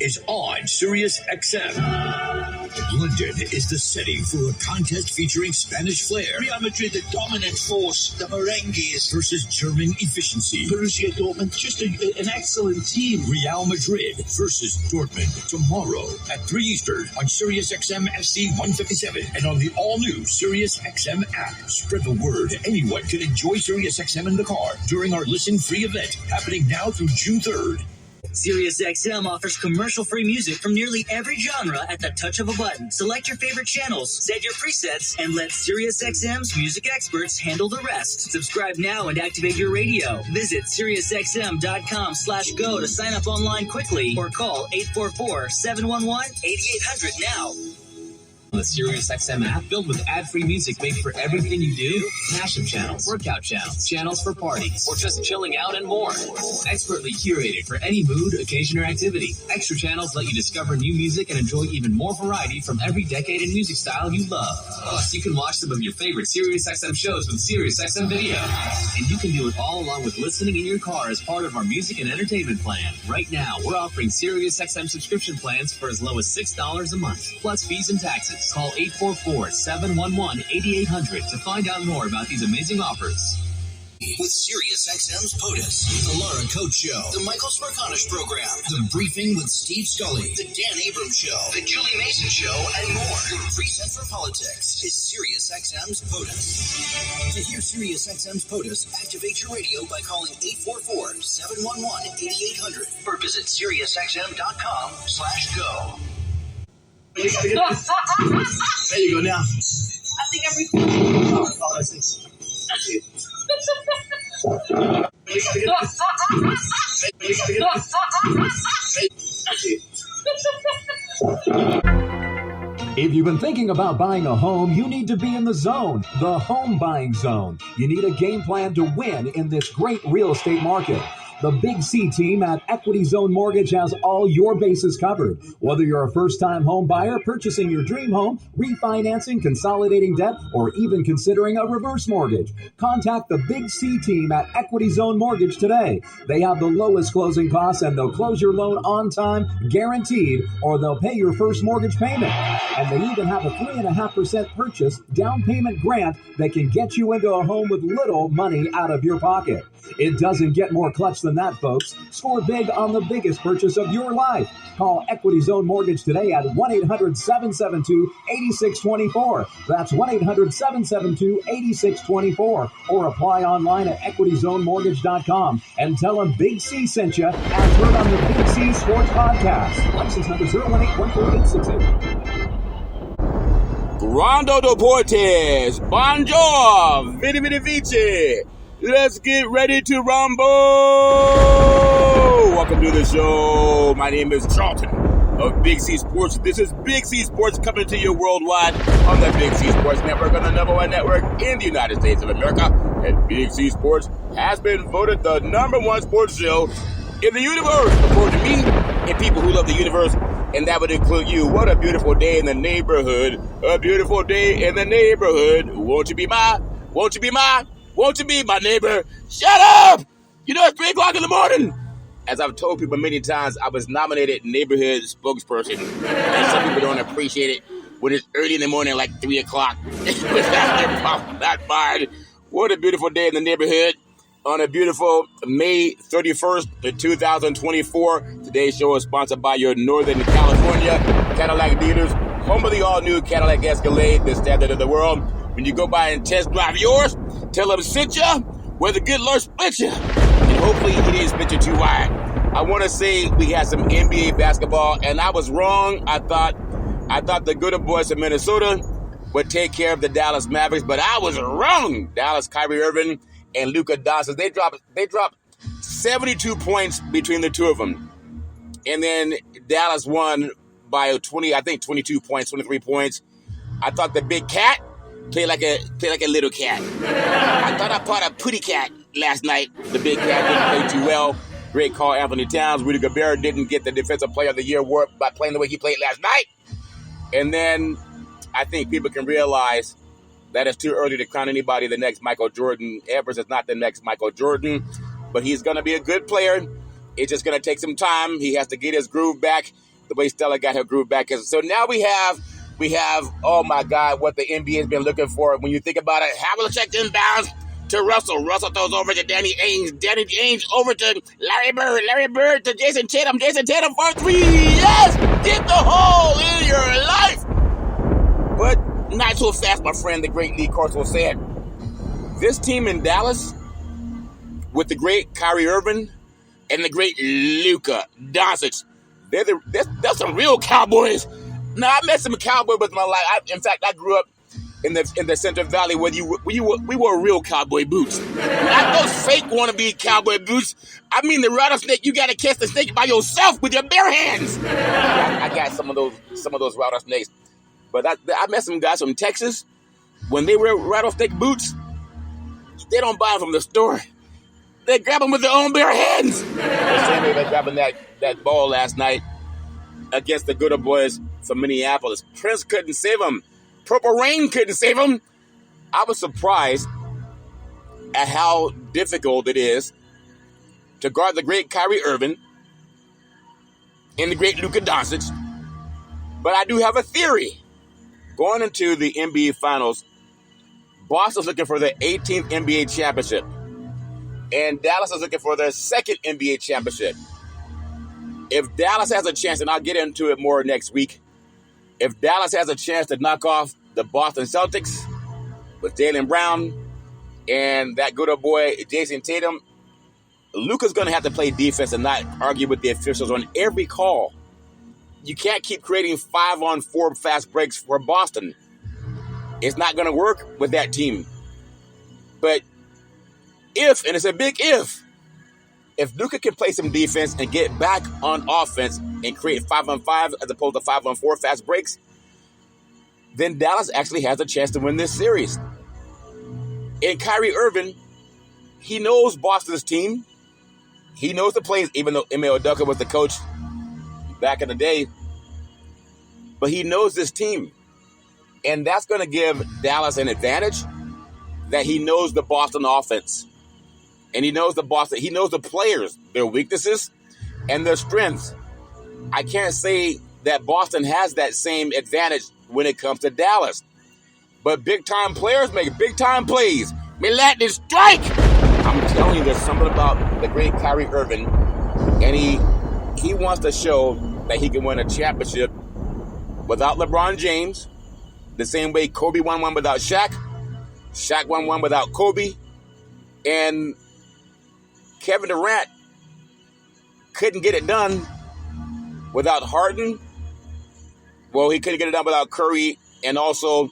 is on Sirius XM. London is the setting for a contest featuring Spanish flair. Real Madrid, the dominant force, the merengues versus German efficiency. Borussia Dortmund, just an excellent team. Real Madrid versus Dortmund tomorrow at 3 Eastern on Sirius XM SC 157 and on the all-new Sirius XM app. Spread the word. Anyone can enjoy Sirius XM in the car during our listen-free event happening now through June 3rd. SiriusXM offers commercial-free music from nearly every genre at the touch of a button. Select your favorite channels, set your presets, and let SiriusXM's music experts handle the rest. Subscribe now and activate your radio. Visit SiriusXM.com/go to sign up online quickly or call 844-711-8800 now. The SiriusXM app, filled with ad-free music made for everything you do. Mashup channels, workout channels, channels for parties, or just chilling out and more. Expertly curated for any mood, occasion, or activity. Extra channels let you discover new music and enjoy even more variety from every decade and music style you love. Plus, you can watch some of your favorite SiriusXM shows with SiriusXM Video. And you can do it all along with listening in your car as part of our music and entertainment plan. Right now, we're offering SiriusXM subscription plans for as low as $6 a month, plus fees and taxes. Call 844-711-8800 to find out more about these amazing offers. With SiriusXM's POTUS, The Laura Coates Show, The Michael Smerconish Program, The Briefing with Steve Scully, The Dan Abrams Show, The Julie Mason Show, and more. Your preset for politics is SiriusXM's POTUS. To hear SiriusXM's POTUS, activate your radio by calling 844-711-8800 or visit SiriusXM.com/go. There you go now. I think I'm recording. Oh, I see. If you've been thinking about buying a home, you need to be in the zone, the home buying zone. You need a game plan to win in this great real estate market. The Big C team at Equity Zone Mortgage has all your bases covered. Whether you're a first-time home buyer, purchasing your dream home, refinancing, consolidating debt, or even considering a reverse mortgage, contact the Big C team at Equity Zone Mortgage today. They have the lowest closing costs, and they'll close your loan on time, guaranteed, or they'll pay your first mortgage payment. And they even have a 3.5% purchase down payment grant that can get you into a home with little money out of your pocket. It doesn't get more clutch than that, folks. Score big on the biggest purchase of your life. Call Equity Zone Mortgage today at 1-800-772-8624. That's 1-800-772-8624. Or apply online at equityzonemortgage.com and tell them Big C sent you as heard on the Big C Sports Podcast. License number 018148868. Rondo Deportes, bonjour, vidi vidi vici. Let's get ready to rumble. Welcome to the show. My name is Charlton of Big C Sports. This is Big C Sports coming to you worldwide on the Big C Sports Network, on the #1 network in the United States of America. And Big C Sports has been voted the #1 sports show in the universe, according to me and people who love the universe. And that would include you. What a beautiful day in the neighborhood. A beautiful day in the neighborhood. Won't you be my neighbor? Shut up! You know, it's 3 o'clock in the morning. As I've told people many times, I was nominated neighborhood spokesperson. And some people don't appreciate it when it's early in the morning, like 3 o'clock. It's not their problem, not mine. What a beautiful day in the neighborhood. On a beautiful May 31st, 2024. Today's show is sponsored by your Northern California Cadillac dealers. Home of the all-new Cadillac Escalade, the standard of the world. When you go by and test drive yours, tell them sit ya where the good Lord split ya. And hopefully he didn't split you too wide. I want to say we had some NBA basketball, and I was wrong. I thought the good boys of Minnesota would take care of the Dallas Mavericks, but I was wrong. Dallas, Kyrie Irving, and Luka Doncic, they dropped 72 points between the two of them. And then Dallas won by 22 points, 23 points. I thought the big cat played like a little cat. I thought I caught a putty cat last night. The big cat didn't play too well. Great call, Anthony Towns. Rudy Gobert didn't get the Defensive Player of the Year award by playing the way he played last night. And then I think people can realize that it's too early to crown anybody the next Michael Jordan. Evers is not the next Michael Jordan, but he's going to be a good player. It's just going to take some time. He has to get his groove back. the way Stella got her groove back. So now we have, oh my God, what the NBA has been looking for. When you think about it, Havlicek inbounds to Russell. Russell throws over to Danny Ainge. Danny Ainge over to Larry Bird. Larry Bird to Jason Tatum. Jason Tatum for three. Yes! Get the hole in your life! But not so fast, my friend, the great Lee Corso said. This team in Dallas, with the great Kyrie Irving and the great Luka Doncic, they're some real Cowboys. Now, I met some Cowboys with my life. In fact, I grew up in the Central Valley where we wore real cowboy boots. Not those fake wannabe cowboy boots. I mean the rattlesnake. You got to catch the snake by yourself with your bare hands. I got some of those rattlesnakes. But I met some guys from Texas. When they wear rattlesnake boots, they don't buy them from the store. They grab them with their own bare hands. The same way they're grabbing that ball last night against the good old boys from Minneapolis. Prince couldn't save them. Purple Rain couldn't save him. I was surprised at how difficult it is to guard the great Kyrie Irving and the great Luka Doncic. But I do have a theory. Going into the NBA Finals, Boston's looking for their 18th NBA championship. And Dallas is looking for their second NBA championship. If Dallas has a chance, and I'll get into it more next week, if Dallas has a chance to knock off the Boston Celtics with Jaylen Brown and that good old boy Jason Tatum, Luka's going to have to play defense and not argue with the officials on every call. You can't keep creating 5-on-4 fast breaks for Boston. It's not going to work with that team. But if, and it's a big if Luka can play some defense and get back on offense and create 5-on-5 as opposed to 5-on-4 fast breaks, then Dallas actually has a chance to win this series. And Kyrie Irving, he knows Boston's team. He knows the plays, even though Ime Udoka was the coach back in the day. But he knows this team. And that's going to give Dallas an advantage that he knows the Boston offense. And he knows the players, their weaknesses and their strengths. I can't say that Boston has that same advantage when it comes to Dallas. But big-time players make big-time plays. May lightning strike! I'm telling you, there's something about the great Kyrie Irving, and he wants to show that he can win a championship without LeBron James, the same way Kobe won one without Shaq, Shaq won one without Kobe, and Kevin Durant couldn't get it done without Harden. Well, he couldn't get it done without Curry and also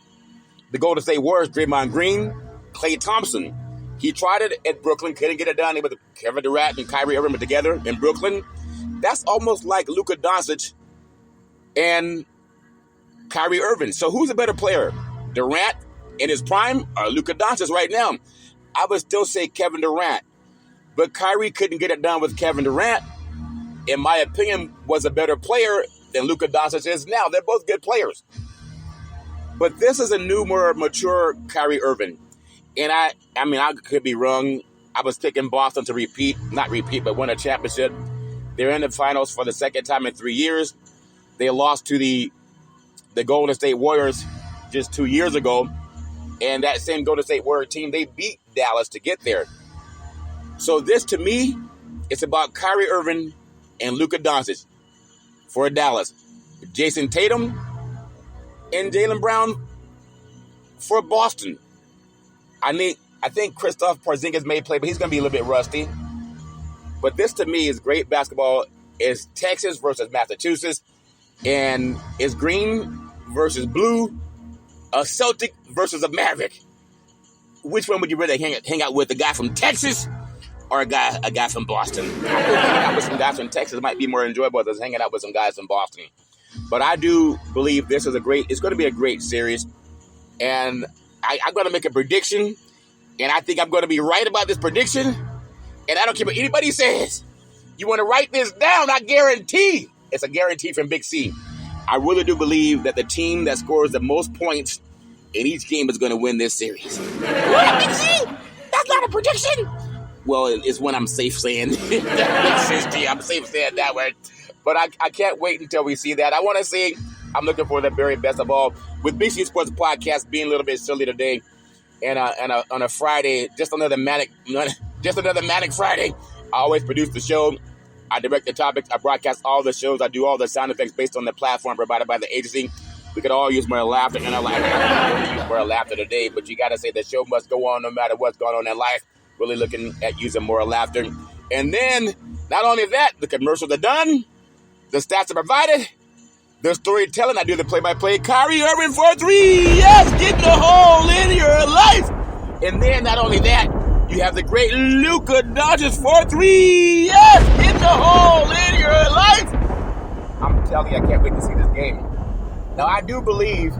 the Golden State Warriors, Draymond Green, Klay Thompson. He tried it at Brooklyn, couldn't get it done. With Kevin Durant and Kyrie Irving together in Brooklyn. That's almost like Luka Doncic and Kyrie Irving. So who's a better player? Durant in his prime or Luka Doncic right now? I would still say Kevin Durant. But Kyrie couldn't get it done with Kevin Durant. In my opinion, was a better player than Luka Doncic is now. They're both good players. But this is a new, more mature Kyrie Irving. And I mean, I could be wrong. I was picking Boston to but win a championship. They're in the finals for the second time in 3 years. They lost to the Golden State Warriors just 2 years ago. And that same Golden State Warrior team, they beat Dallas to get there. So this, to me, it's about Kyrie Irving and Luka Doncic for Dallas. Jason Tatum and Jaylen Brown for Boston. I think Kristaps Porzingis may play, but he's going to be a little bit rusty. But this, to me, is great basketball. It's Texas versus Massachusetts. And it's green versus blue. A Celtic versus a Maverick. Which one would you rather hang out with? A guy from Texas or a guy from Boston? I think hanging out with some guys from Texas might be more enjoyable than hanging out with some guys from Boston. But I do believe it's going to be a great series. And I'm going to make a prediction. And I think I'm going to be right about this prediction. And I don't care what anybody says. You want to write this down, I guarantee. It's a guarantee from Big C. I really do believe that the team that scores the most points in each game is going to win this series. What, Big C? That's not a prediction. Well, it's when I'm safe saying that makes sense to you. I'm safe saying that word. But I can't wait until we see that. I want to see. I'm looking for the very best of all. With BC Sports Podcast being a little bit silly today, and on a Friday, just another manic Friday. I always produce the show. I direct the topics. I broadcast all the shows. I do all the sound effects based on the platform provided by the agency. We could all use more laughter, and I'm like, use more laughter today. But you got to say the show must go on no matter what's going on in life. Really looking at using more laughter. And then, not only that, the commercials are done. The stats are provided. The storytelling, I do the play-by-play. Kyrie Irving for 3. Yes, get the hole in your life. And then, not only that, you have the great Luka Doncic for 3. Yes, get the hole in your life. I'm telling you, I can't wait to see this game. Now, I do believe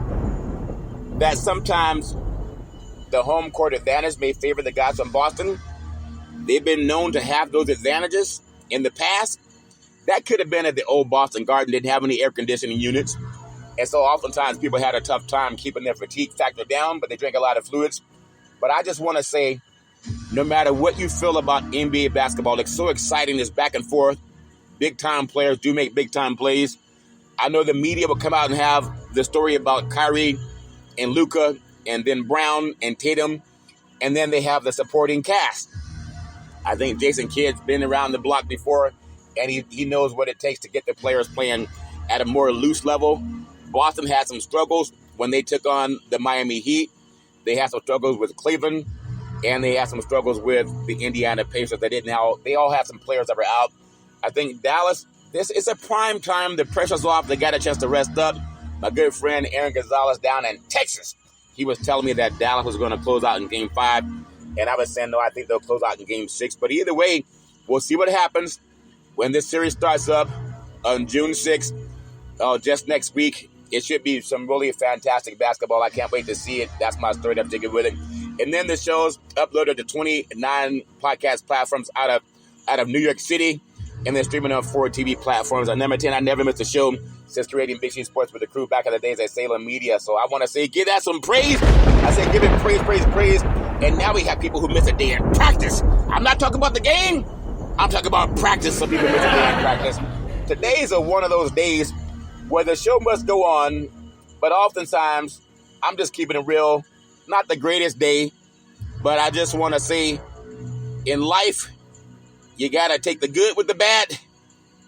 that sometimes the home court advantage may favor the guys from Boston. They've been known to have those advantages in the past. That could have been at the old Boston Garden. Didn't have any air conditioning units. And so oftentimes people had a tough time keeping their fatigue factor down, but they drank a lot of fluids. But I just want to say, no matter what you feel about NBA basketball, it's so exciting. It's back and forth. Big-time players do make big-time plays. I know the media will come out and have the story about Kyrie and Luka and then Brown and Tatum, and then they have the supporting cast. I think Jason Kidd's been around the block before, and he knows what it takes to get the players playing at a more loose level. Boston had some struggles when they took on the Miami Heat. They had some struggles with Cleveland, and they had some struggles with the Indiana Pacers. They all had some players that were out. I think Dallas, this is a prime time. The pressure's off. They got a chance to rest up. My good friend Aaron Gonzalez down in Texas, he was telling me that Dallas was going to close out in Game 5, and I was saying, no, I think they'll close out in Game 6. But either way, we'll see what happens when this series starts up on June 6th, just next week. It should be some really fantastic basketball. I can't wait to see it. That's my story I'm taking with it. And then the show's uploaded to 29 podcast platforms out of New York City, and they're streaming on 4 TV platforms. And number 10, I never missed a show since creating Big C Sports with the crew back in the days at Salem Media. So I want to say, give that some praise. I say, give it praise, praise, praise. And now we have people who miss a day in practice. I'm not talking about the game. I'm talking about practice. Some people miss a day in practice. Today's one of those days where the show must go on, but oftentimes I'm just keeping it real. Not the greatest day, but I just want to say, in life, you got to take the good with the bad.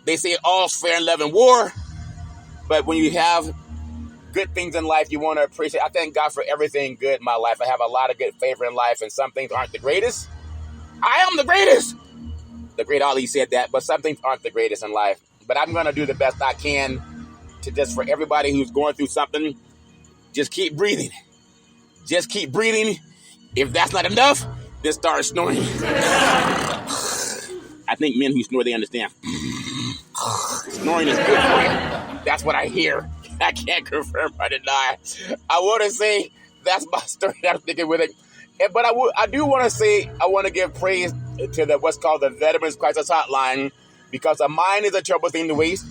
They say all's fair in love and war, but when you have good things in life, you want to appreciate. I thank God for everything good in my life. I have a lot of good favor in life, and some things aren't the greatest. I am the greatest. The great Ali said that, but some things aren't the greatest in life. But I'm going to do the best I can to just, for everybody who's going through something, just keep breathing. Just keep breathing. If that's not enough, then start snoring. I think men who snore, they understand. Snoring is good for you. That's what I hear. I can't confirm or deny. I want to say that's my story that I'm thinking with it. But I do want to say, I want to give praise to what's called the Veterans Crisis Hotline, because a mind is a terrible thing to waste.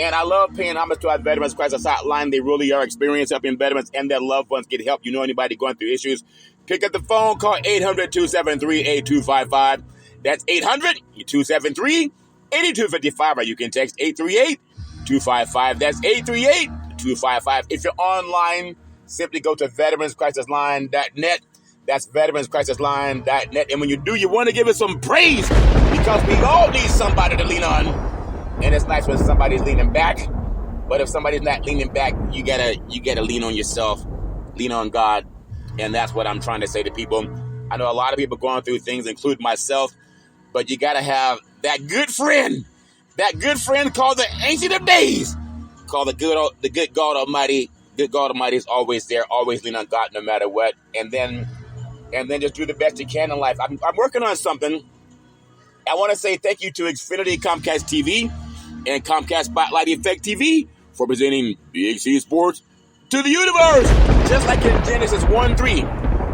And I love paying homage to our Veterans Crisis Hotline. They really are experienced helping veterans and their loved ones get help. You know anybody going through issues, pick up the phone, call 800-273-8255. That's 800-273-8255. Or you can text 838-255. That's 838-255. If you're online, simply go to veteranscrisisline.net. That's veteranscrisisline.net. And when you do, you want to give it some praise, because we all need somebody to lean on. And it's nice when somebody's leaning back. But if somebody's not leaning back, you gotta lean on yourself, lean on God. And that's what I'm trying to say to people. I know a lot of people going through things, including myself, but you gotta have that good friend called the Ancient of Days, called the good God Almighty. Good God Almighty is always there. Always lean on God no matter what. And then just do the best you can in life. I'm working on something. I want to say thank you to Xfinity Comcast TV and Comcast Spotlight Effect TV for presenting Big C Sports to the universe. Just like in Genesis 1:3,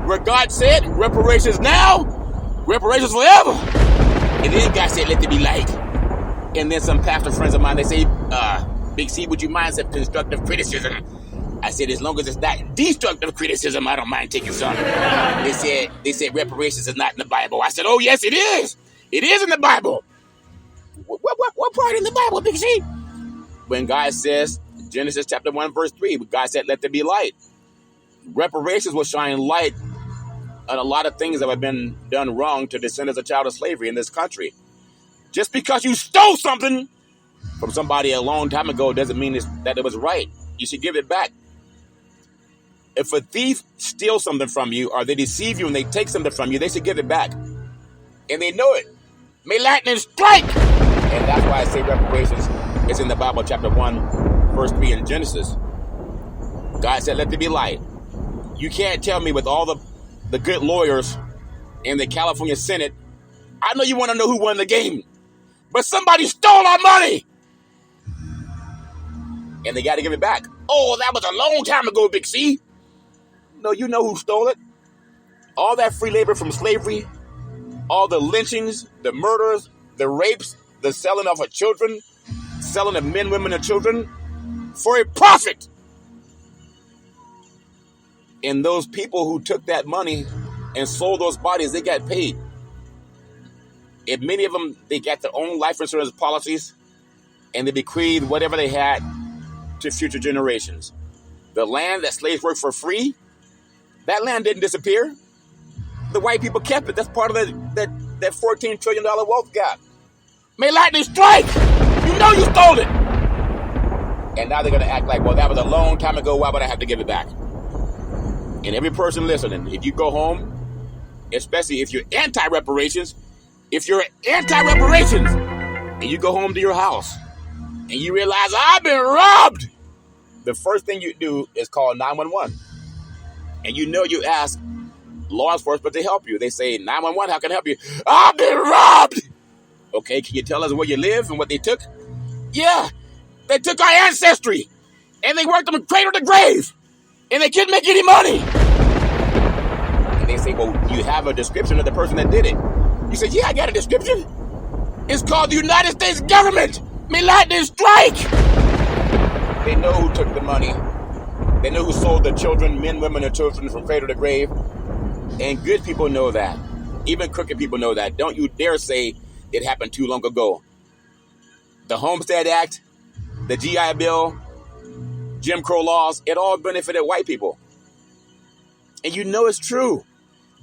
where God said, reparations now, reparations forever. And then God said, let there be light. And then some pastor friends of mine, they say, Big C, would you mind some constructive criticism? I said, as long as it's not destructive criticism, I don't mind taking some. They said reparations is not in the Bible. I said, oh, yes, it is. It is in the Bible. What part in the Bible, Big C? when God says, Genesis chapter 1, verse 3, God said, let there be light. Reparations will shine light on a lot of things that have been done wrong to descendants of child of slavery in this country. Just because you stole something from somebody a long time ago doesn't mean that it was right. You should give it back. If a thief steals something from you, or they deceive you and they take something from you, they should give it back. And they know it. May lightning strike! And that's why I say reparations is in the Bible, chapter 1, verse 3 in Genesis. God said, let there be light. You can't tell me with all the good lawyers in the California Senate, I know you want to know who won the game, but somebody stole our money! And they got to give it back. Oh, that was a long time ago, Big C. No, you know who stole it. All that free labor from slavery, all the lynchings, the murders, the rapes, the selling of children, selling of men, women, and children for a profit. And those people who took that money and sold those bodies, they got paid. And many of them, they got their own life insurance policies, and they bequeathed whatever they had to future generations. The land that slaves worked for free, that land didn't disappear. The white people kept it. That's part of that $14 trillion wealth gap. May lightning strike! You know you stole it! And now they're going to act like, well, that was a long time ago. Why would I have to give it back? And every person listening, if you go home, especially if you're anti-reparations, and you go home to your house and you realize, I've been robbed, the first thing you do is call 911. And you ask law enforcement to help you. They say, 911, how can I help you? I've been robbed! Okay, can you tell us where you live and what they took? Yeah, they took our ancestry, and they worked them cradle to grave, and they couldn't make any money. And they say, well, do you have a description of the person that did it? You say, yeah, I got a description. It's called the United States government. May lightning strike! They know who took the money. They know who sold the children, men, women, and children from cradle to grave. And good people know that. Even crooked people know that. Don't you dare say it happened too long ago. The Homestead Act, the GI Bill, Jim Crow laws, it all benefited white people. And you know it's true.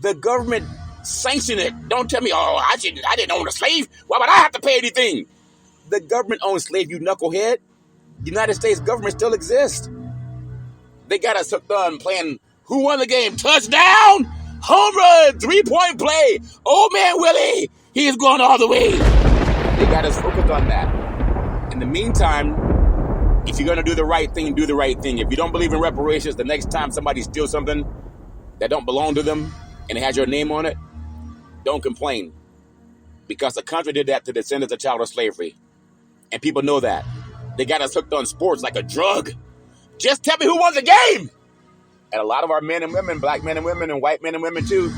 The government sanctioned it. Don't tell me, oh, I didn't own a slave. Why would I have to pay anything? The government owned slave, you knucklehead. The United States government still exists. They got us hooked on playing who won the game? Touchdown! Home run! 3-point play! Old man Willie! He's going all the way! They got us focused on that. In the meantime, if you're going to do the right thing, do the right thing. If you don't believe in reparations, the next time somebody steals something that don't belong to them and it has your name on it, don't complain. Because the country did that to descendants of child of slavery. And people know that. They got us hooked on sports like a drug. Just tell me who won the game. And a lot of our men and women, black men and women, and white men and women too,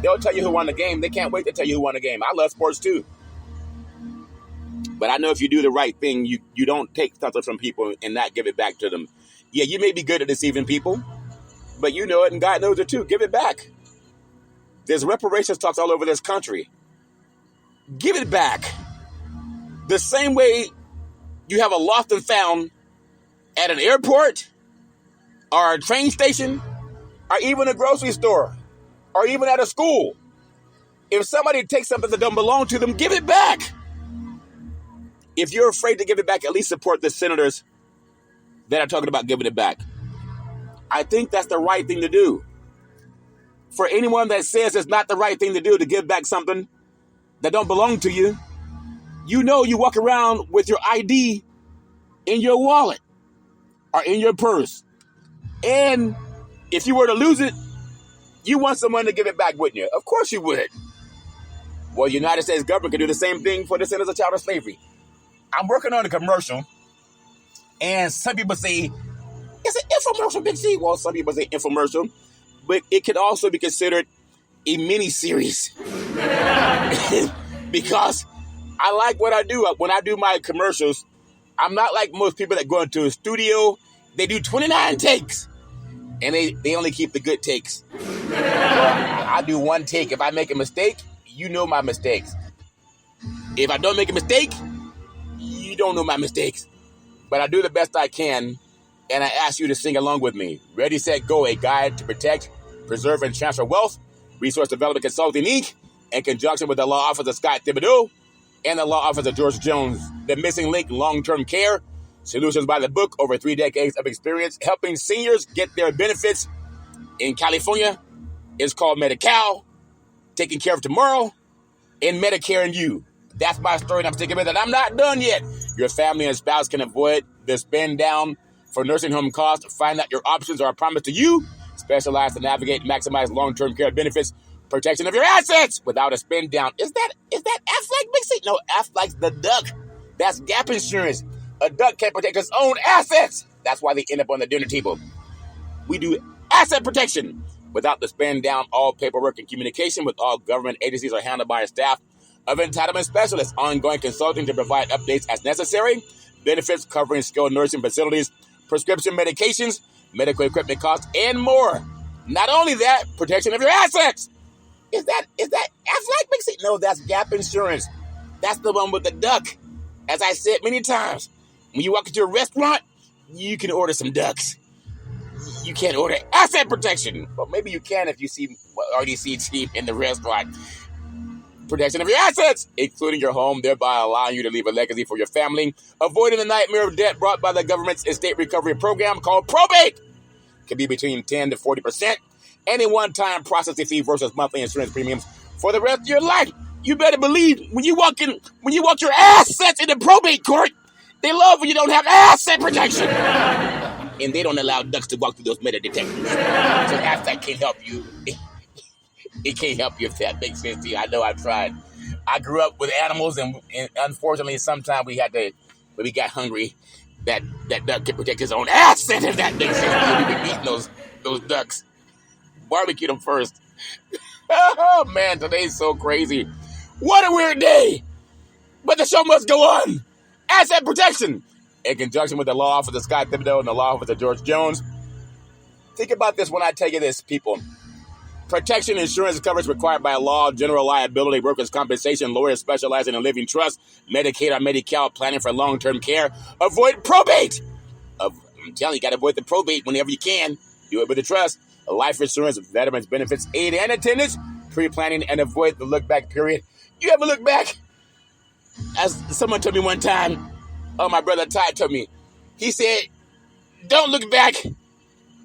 they'll tell you who won the game. They can't wait to tell you who won the game. I love sports too. But I know if you do the right thing, you don't take something from people and not give it back to them. Yeah, you may be good at deceiving people, but you know it and God knows it too. Give it back. There's reparations talks all over this country. Give it back. The same way you have a lost and found at an airport or a train station or even a grocery store or even at a school. If somebody takes something that don't belong to them, give it back. If you're afraid to give it back, at least support the senators that are talking about giving it back. I think that's the right thing to do. For anyone that says it's not the right thing to do to give back something that don't belong to you, you know you walk around with your ID in your wallet or in your purse. And if you were to lose it, you want someone to give it back, wouldn't you? Of course you would. Well, the United States government can do the same thing for the descendants of child of slavery. I'm working on a commercial, and some people say, it's an infomercial, Big C. Well, some people say infomercial, but it could also be considered a mini-series. Because I like what I do. When I do my commercials, I'm not like most people that go into a studio. They do 29 takes, and they only keep the good takes. I do one take. If I make a mistake, you know my mistakes. If I don't make a mistake, you don't know my mistakes. but I do the best I can, and I ask you to sing along with me. Ready, set, go, a guide to protect, preserve, and transfer wealth. Resource Development Consulting, Inc., in conjunction with the law office of Scott Thibodeau and the law office of George Jones. The Missing Link Long-Term Care, Solutions by the Book, over 3 decades of experience helping seniors get their benefits in California. It's called Medi-Cal, Taking Care of Tomorrow, and Medicare and You. That's my story, and I'm sticking with it. I'm not done yet. Your family and spouse can avoid the spend down for nursing home costs. Find out your options are a promise to you. Specialized to navigate and maximize long-term care benefits, protection of your assets without a spend down. Is that Aflac Big C? No, Aflac's the duck. That's gap insurance. A duck can't protect its own assets. That's why they end up on the dinner table. We do asset protection without the spend down. All paperwork and communication with all government agencies are handled by a staff of entitlement specialists. Ongoing consulting to provide updates as necessary. Benefits covering skilled nursing facilities, prescription medications, medical equipment costs, and more. Not only that, protection of your assets. Is that Aflac Big C? No, that's Gap Insurance. That's the one with the duck. As I said many times, when you walk into a restaurant, you can order some ducks. You can't order asset protection. Well, maybe you can if you see RDCT in the restaurant. Protection of your assets, including your home, thereby allowing you to leave a legacy for your family. Avoiding the nightmare of debt brought by the government's estate recovery program called probate. Can be between 10 to 40%. Any one-time processing fee versus monthly insurance premiums for the rest of your life. You better believe when you walk your assets into probate court, they love when you don't have asset protection. And they don't allow ducks to walk through those metal detectors. So Aflac can't help you. It can't help you if that makes sense to you. I know I've tried. I grew up with animals, and unfortunately, sometimes when we got hungry, that duck can protect his own asset, if that makes sense to you. We've been eating those ducks. Barbecue them first. Oh, man, today's so crazy. What a weird day. But the show must go on. Asset protection. In conjunction with the law office of Scott Thibodeau and the law office of George Jones. Think about this when I tell you this, people. Protection insurance coverage required by law, general liability, workers' compensation, lawyers specializing in living trust, Medicaid or Medi-Cal, planning for long-term care. Avoid probate. I'm telling you, you got to avoid the probate whenever you can. Do it with the trust. Life insurance, veterans benefits, aid and attendance, pre-planning, and avoid the look-back period. You ever look back? As someone told me one time, my brother Ty told me, he said, don't look back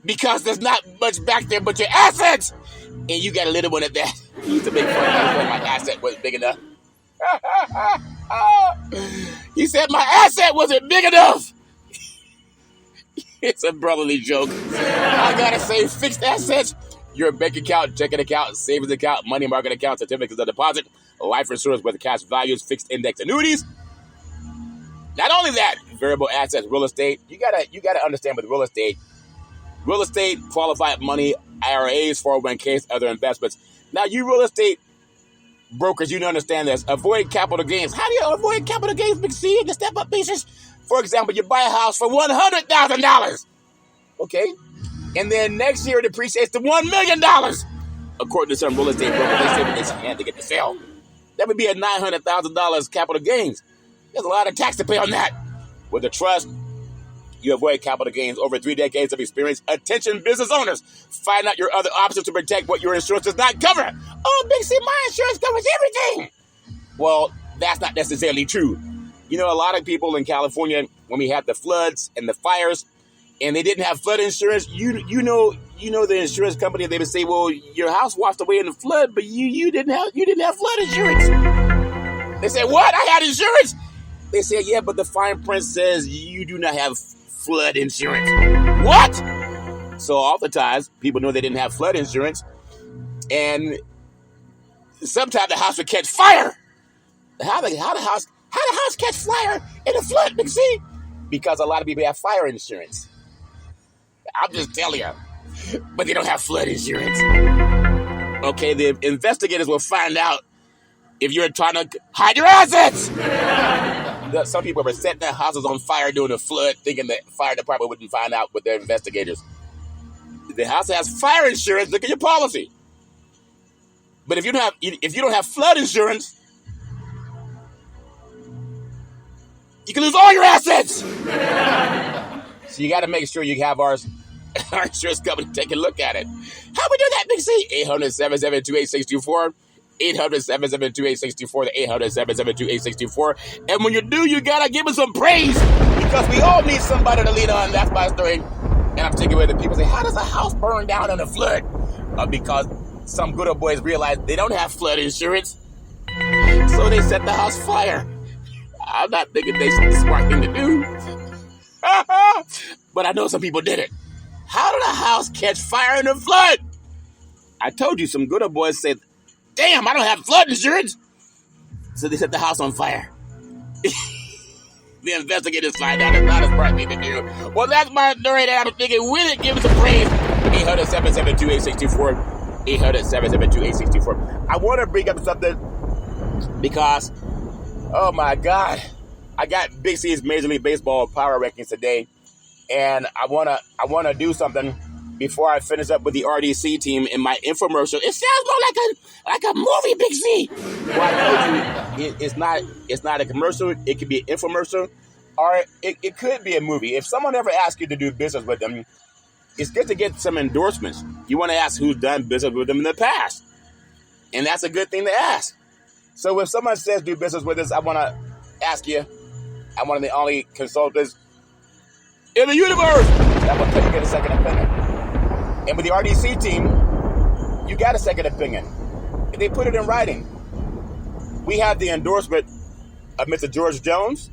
because there's not much back there but your assets. And you got a little one at that. He used to make fun of me when my asset wasn't big enough. He said my asset wasn't big enough. It's a brotherly joke. I gotta say, fixed assets, your bank account, checking account, savings account, money market account, certificates of deposit, life insurance with cash values, fixed index annuities. Not only that, variable assets, real estate. You gotta understand with real estate, qualified money, IRAs, 401ks, other investments. Now, you real estate brokers, you don't understand this. Avoid capital gains. How do you avoid capital gains, Big C, in the step-up pieces? For example, you buy a house for $100,000. Okay? And then next year it depreciates to $1 million. According to some real estate brokers, they say what they had to get the sale. That would be a $900,000 capital gains. There's a lot of tax to pay on that. With a trust, you avoid capital gains. Over 3 decades of experience. Attention, business owners. Find out your other options to protect what your insurance does not cover. Oh, Big C, my insurance covers everything. Well, that's not necessarily true. You know, a lot of people in California, when we had the floods and the fires, and they didn't have flood insurance, you know the insurance company, they would say, well, your house washed away in the flood, but you didn't have flood insurance. They said, what? I had insurance? They said, yeah, but the fine print says you do not have flood insurance. What? So oftentimes, people know they didn't have flood insurance, and sometimes the house would catch fire. How the house catch fire in a flood, Big C? Because a lot of people have fire insurance. I'm just telling you. But they don't have flood insurance. Okay, the investigators will find out if you're trying to hide your assets. Some people were setting their houses on fire during a flood, thinking the fire department wouldn't find out with their investigators. If the house has fire insurance, look at your policy. But if you don't have flood insurance, you can lose all your assets. So you got to make sure you have our insurance company take a look at it. How we do that, Big C? 800-772-8624. 800-772-8624. The 800-772-8624. And when you do, you got to give us some praise because we all need somebody to lean on. That's my story. And I'm taking away the people say, how does a house burn down in a flood? Because some good old boys realize they don't have flood insurance. So they set the house fire. I'm not thinking that's the smart thing to do. But I know some people did it. How did a house catch fire in a flood? I told you some good old boys said, damn, I don't have flood insurance. So they set the house on fire. The investigators find out it's not a smart thing to do. Well, that's my story that I'm thinking with it. Give us a praise. 800-772-8624. 800-772-8624. I want to bring up something because, oh my God, I got Big C's Major League Baseball power rankings today, and I wanna do something before I finish up with the RDC team in my infomercial. It sounds more like a movie, Big C. Well, I told you it's not a commercial. It could be an infomercial, or it could be a movie. If someone ever asks you to do business with them, it's good to get some endorsements. You want to ask who's done business with them in the past, and that's a good thing to ask. So if someone says do business with us, I want to ask you. I'm one of the only consultants in the universe that will tell you get a second opinion. And with the RDC team, you got a second opinion. And they put it in writing. We have the endorsement of Mr. George Jones.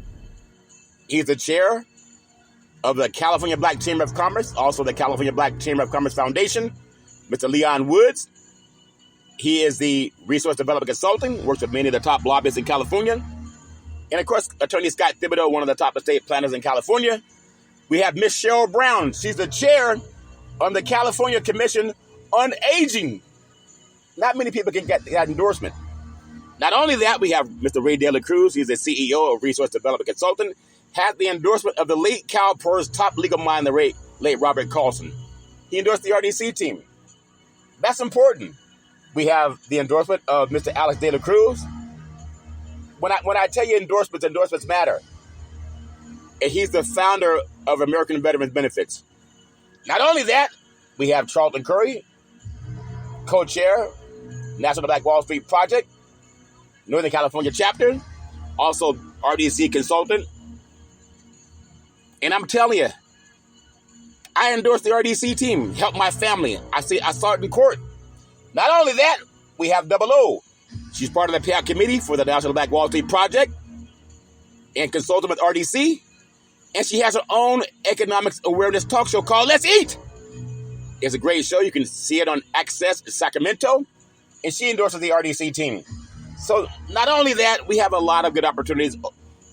He's the chair of the California Black Chamber of Commerce, also the California Black Chamber of Commerce Foundation. Mr. Leon Woods. He is the resource development consultant, works with many of the top lobbyists in California. And of course, Attorney Scott Thibodeau, one of the top estate planners in California. We have Miss Cheryl Brown. She's the chair on the California Commission on Aging. Not many people can get that endorsement. Not only that, we have Mr. Ray De La Cruz. He's the CEO of Resource Development Consultant. Has the endorsement of the late CalPERS top legal mind, the late Robert Carlson. He endorsed the RDC team. That's important. We have the endorsement of Mr. Alex De La Cruz. When I tell you endorsements matter. And he's the founder of American Veterans Benefits. Not only that, we have Charlton Curry, co-chair, National Black Wall Street Project, Northern California chapter, also RDC consultant. And I'm telling you, I endorse the RDC team, help my family. I saw it in court. Not only that, we have Double O. She's part of the payout committee for the National Black Wall Street Project and consultant with RDC. And she has her own economics awareness talk show called Let's Eat. It's a great show. You can see it on Access Sacramento. And she endorses the RDC team. So not only that, we have a lot of good opportunities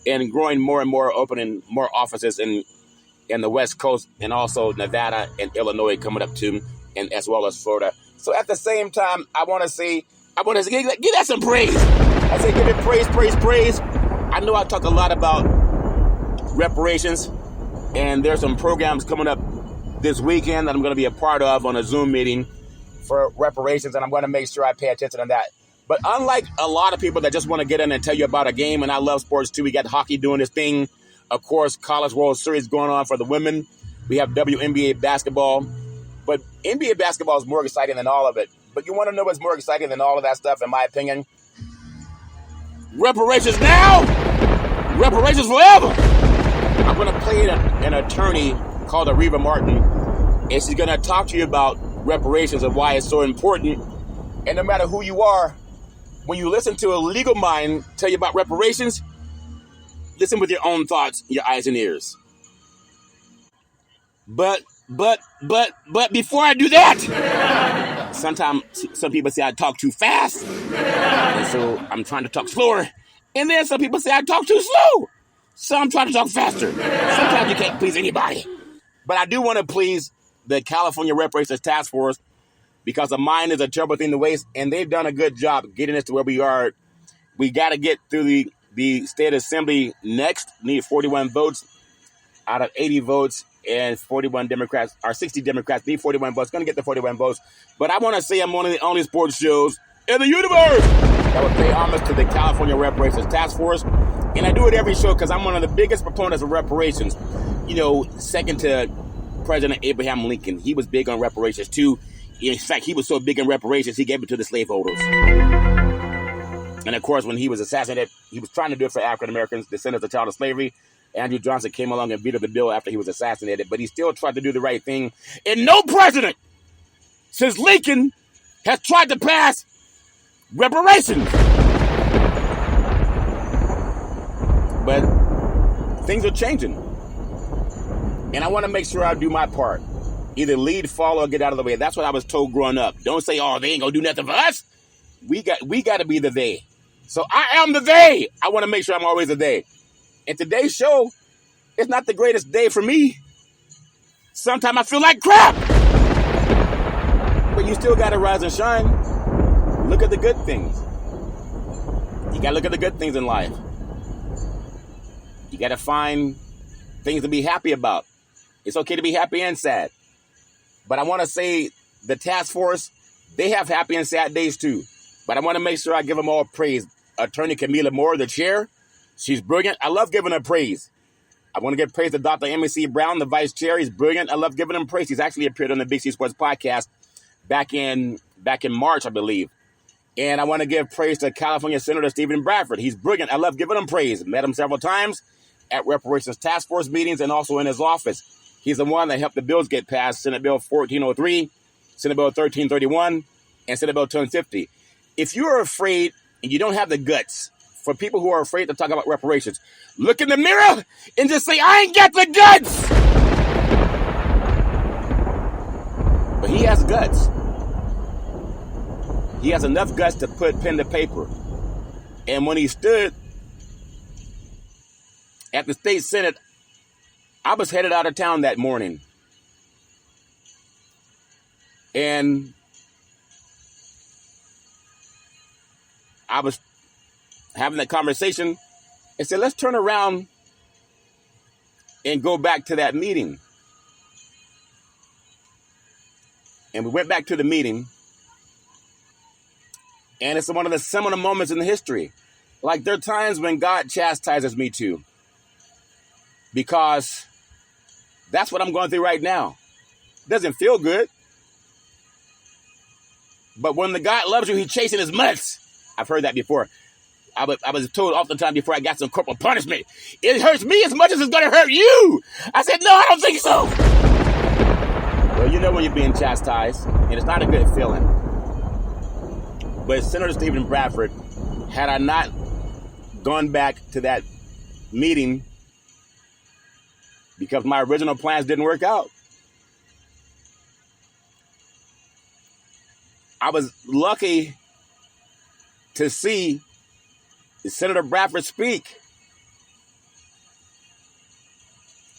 and growing more and more, opening more offices in the West Coast and also Nevada and Illinois coming up too, and as well as Florida. So at the same time, I want to give that some praise. I say give it praise. I know I talk a lot about reparations, and there's some programs coming up this weekend that I'm going to be a part of on a Zoom meeting for reparations, and I'm going to make sure I pay attention to that. But unlike a lot of people that just want to get in and tell you about a game, and I love sports too, we got hockey doing this thing. Of course, College World Series going on for the women. We have WNBA basketball. But NBA basketball is more exciting than all of it. But you want to know what's more exciting than all of that stuff, in my opinion? Reparations now! Reparations forever! I'm going to play an attorney called Areva Martin, and she's going to talk to you about reparations and why it's so important. And no matter who you are, when you listen to a legal mind tell you about reparations, listen with your own thoughts, your eyes and ears. But before I do that, sometimes some people say I talk too fast, and so I'm trying to talk slower. And then some people say I talk too slow, so I'm trying to talk faster. Sometimes you can't please anybody. But I do want to please the California Reparations Task Force, because a mind is a terrible thing to waste, and they've done a good job getting us to where we are. We got to get through the state assembly next. Need 41 votes out of 80 votes, and 41 Democrats, or 60 Democrats need 41 votes. Going to get the 41 votes. But I want to say I'm one of the only sports shows in the universe that would pay homage to the California Reparations Task Force. And I do it every show because I'm one of the biggest proponents of reparations. You know, second to President Abraham Lincoln. He was big on reparations too. In fact, he was so big in reparations, he gave it to the slaveholders. And of course, when he was assassinated, he was trying to do it for African Americans, descendants of child of slavery. Andrew Johnson came along and vetoed the bill after he was assassinated, but he still tried to do the right thing. And no president since Lincoln has tried to pass reparations. But things are changing. And I want to make sure I do my part. Either lead, follow, or get out of the way. That's what I was told growing up. Don't say, oh, they ain't going to do nothing for us. We got to be the they. So I am the they. I want to make sure I'm always the they. And today's show is not the greatest day for me. Sometimes I feel like crap. But you still got to rise and shine. Look at the good things. You got to look at the good things in life. You got to find things to be happy about. It's okay to be happy and sad. But I want to say the task force, they have happy and sad days too. But I want to make sure I give them all praise. Attorney Camila Moore, the chair, she's brilliant. I love giving her praise. I want to give praise to Dr. M.C. Brown, the vice chair. He's brilliant. I love giving him praise. He's actually appeared on the Big C Sports podcast back in March, I believe. And I want to give praise to California Senator Stephen Bradford. He's brilliant. I love giving him praise. Met him several times at Reparations Task Force meetings and also in his office. He's the one that helped the bills get passed, Senate Bill 1403, Senate Bill 1331, and Senate Bill 1050. If you're afraid and you don't have the guts, for people who are afraid to talk about reparations, look in the mirror and just say, I ain't got the guts. But he has guts. He has enough guts to put pen to paper. And when he stood at the state senate, I was headed out of town that morning. And I was having that conversation and said, let's turn around and go back to that meeting. And we went back to the meeting. And it's one of the seminal moments in the history. Like, there are times when God chastises me too. Because that's what I'm going through right now. It doesn't feel good. But when the God loves you, he's chasing his mutts. I've heard that before. I was told oftentimes before I got some corporal punishment, it hurts me as much as it's going to hurt you. I said, no, I don't think so. Well, you know when you're being chastised, and it's not a good feeling. But Senator Stephen Bradford, had I not gone back to that meeting because my original plans didn't work out, I was lucky to see Senator Bradford speak.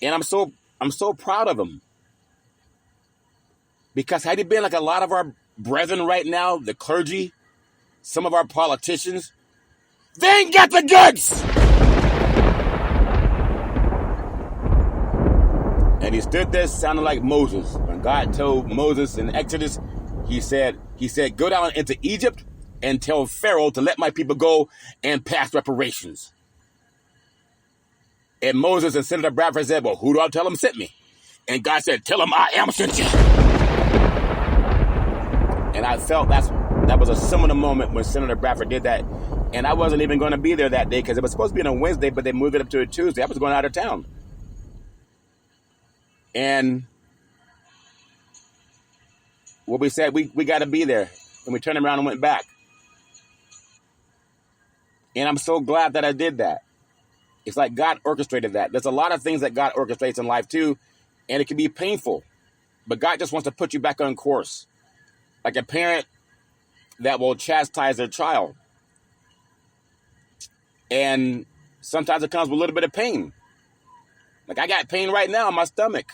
And I'm so proud of him. Because had he been like a lot of our brethren right now, the clergy, some of our politicians, they ain't got the guts. And he stood there sounding like Moses. When God told Moses in Exodus, he said, go down into Egypt and tell Pharaoh to let my people go and pass reparations. And Moses and Senator Bradford said, well, who do I tell him sent me? And God said, tell him I am sent you. And I felt that was a seminal moment when Senator Bradford did that. And I wasn't even going to be there that day because it was supposed to be on a Wednesday, but they moved it up to a Tuesday. I was going out of town. And what we said, we got to be there. And we turned around and went back. And I'm so glad that I did that. It's like God orchestrated that. There's a lot of things that God orchestrates in life too, and it can be painful. But God just wants to put you back on course. Like a parent that will chastise their child. And sometimes it comes with a little bit of pain. Like I got pain right now in my stomach.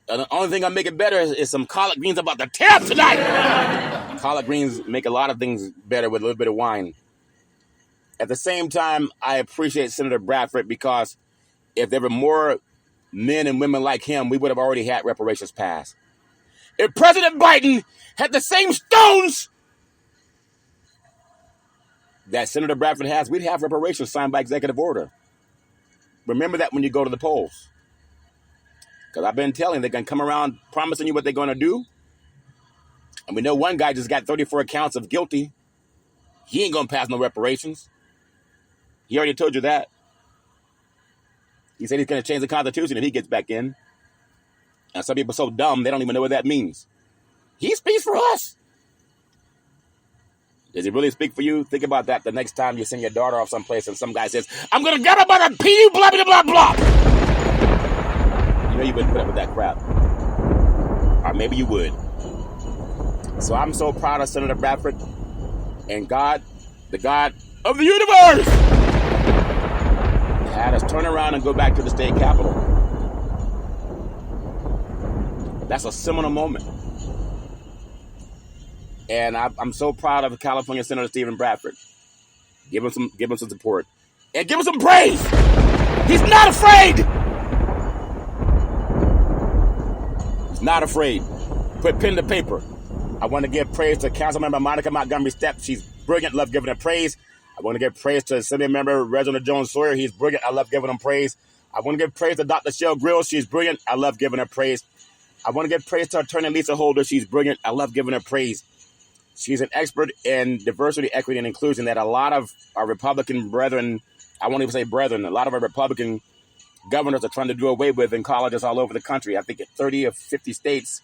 And the only thing that'll make it better is some collard greens about to tear up tonight. Collard greens make a lot of things better with a little bit of wine. At the same time, I appreciate Senator Bradford because if there were more men and women like him, we would have already had reparations passed. If President Biden had the same stones that Senator Bradford has, we'd have reparations signed by executive order. Remember that when you go to the polls. Because I've been telling they're going to come around promising you what they're going to do. And we know one guy just got 34 counts of guilty. He ain't going to pass no reparations. He already told you that. He said he's going to change the Constitution if he gets back in. And some people are so dumb, they don't even know what that means. He speaks for us. Does he really speak for you? Think about that the next time you send your daughter off someplace and some guy says, I'm going to get up on a pee, blah, blah, blah, blah. You know you wouldn't put up with that crap. Or maybe you would. So I'm so proud of Senator Bradford and God, the God of the universe, had us turn around and go back to the state capitol. That's a seminal moment. And I'm so proud of California Senator Stephen Bradford. Give him some support. And give him some praise. He's not afraid. He's not afraid. Put pen to paper. I want to give praise to Councilmember Monica Montgomery Stepp. She's brilliant. Love giving her praise. I want to give praise to Assembly Member Reginald Jones Sawyer. He's brilliant. I love giving him praise. I want to give praise to Dr. Shell Grills. She's brilliant. I love giving her praise. I want to give praise to Attorney Lisa Holder. She's brilliant. I love giving her praise. She's an expert in diversity, equity, and inclusion that a lot of our Republican brethren, I won't even say brethren, a lot of our Republican governors are trying to do away with in colleges all over the country. I think in 30 or 50 states,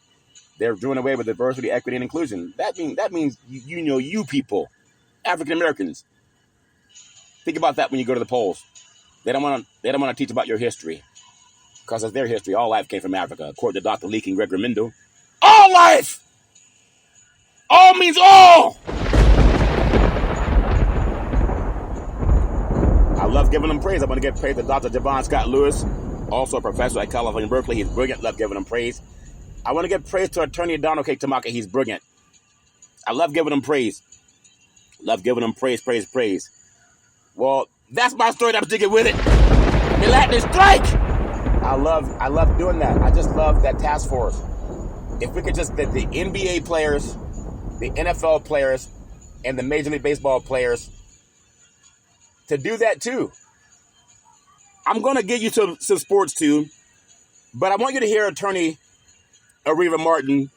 they're doing away with diversity, equity, and inclusion. That means you people, African Americans. Think about that when you go to the polls. They don't want to teach about your history because it's their history. All life came from Africa, according to Dr. Leaking Gregory Mendo. All life. All means all. I love giving them praise. I want to give praise to Dr. Javon Scott Lewis, also a professor at California Berkeley. He's brilliant. Love giving him praise. I want to give praise to Attorney Donald K. Tamaka. He's brilliant. I love giving him praise. Love giving him praise, praise, praise. Well, that's my story. I'm sticking with it. Military strike. I love doing that. I just love that task force. If we could just get the NBA players, the NFL players, and the Major League Baseball players to do that too. I'm going to get you some sports too, but I want you to hear Attorney Areva Martin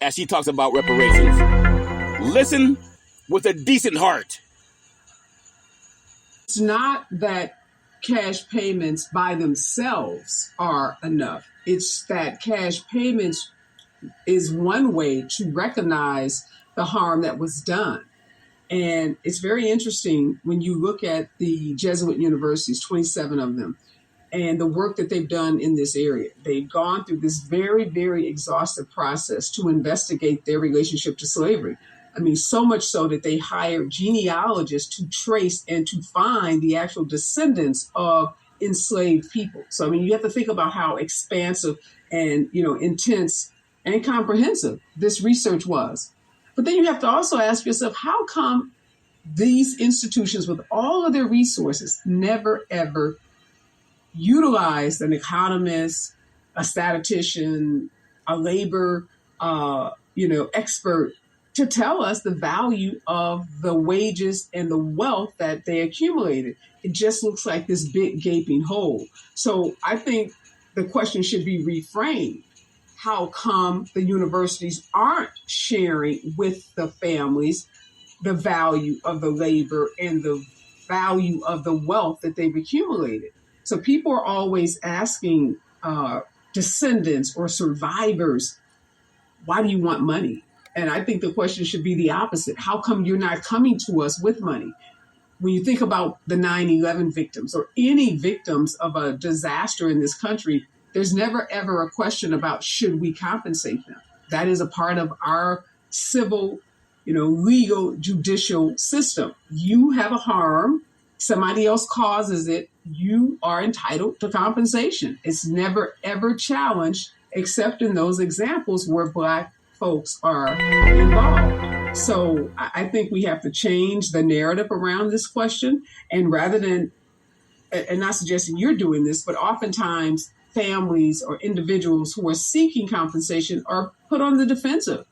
as she talks about reparations. Listen with a decent heart. It's not that cash payments by themselves are enough. It's that cash payments is one way to recognize the harm that was done. And it's very interesting when you look at the Jesuit universities, 27 of them, and the work that they've done in this area. They've gone through this very, very exhaustive process to investigate their relationship to slavery. I mean, so much so that they hired genealogists to trace and to find the actual descendants of enslaved people. So, I mean, you have to think about how expansive and, intense and comprehensive this research was. But then you have to also ask yourself, how come these institutions with all of their resources never, ever utilized an economist, a statistician, a labor, expert to tell us the value of the wages and the wealth that they accumulated? It just looks like this big gaping hole. So I think the question should be reframed. How come the universities aren't sharing with the families the value of the labor and the value of the wealth that they've accumulated? So people are always asking descendants or survivors, why do you want money? And I think the question should be the opposite. How come you're not coming to us with money? When you think about the 9/11 victims or any victims of a disaster in this country, there's never, ever a question about should we compensate them. That is a part of our civil, legal, judicial system. You have a harm, somebody else causes it, you are entitled to compensation. It's never, ever challenged, except in those examples where Black folks are involved. So I think we have to change the narrative around this question. And rather than, and not suggesting you're doing this, but oftentimes families or individuals who are seeking compensation are put on the defensive.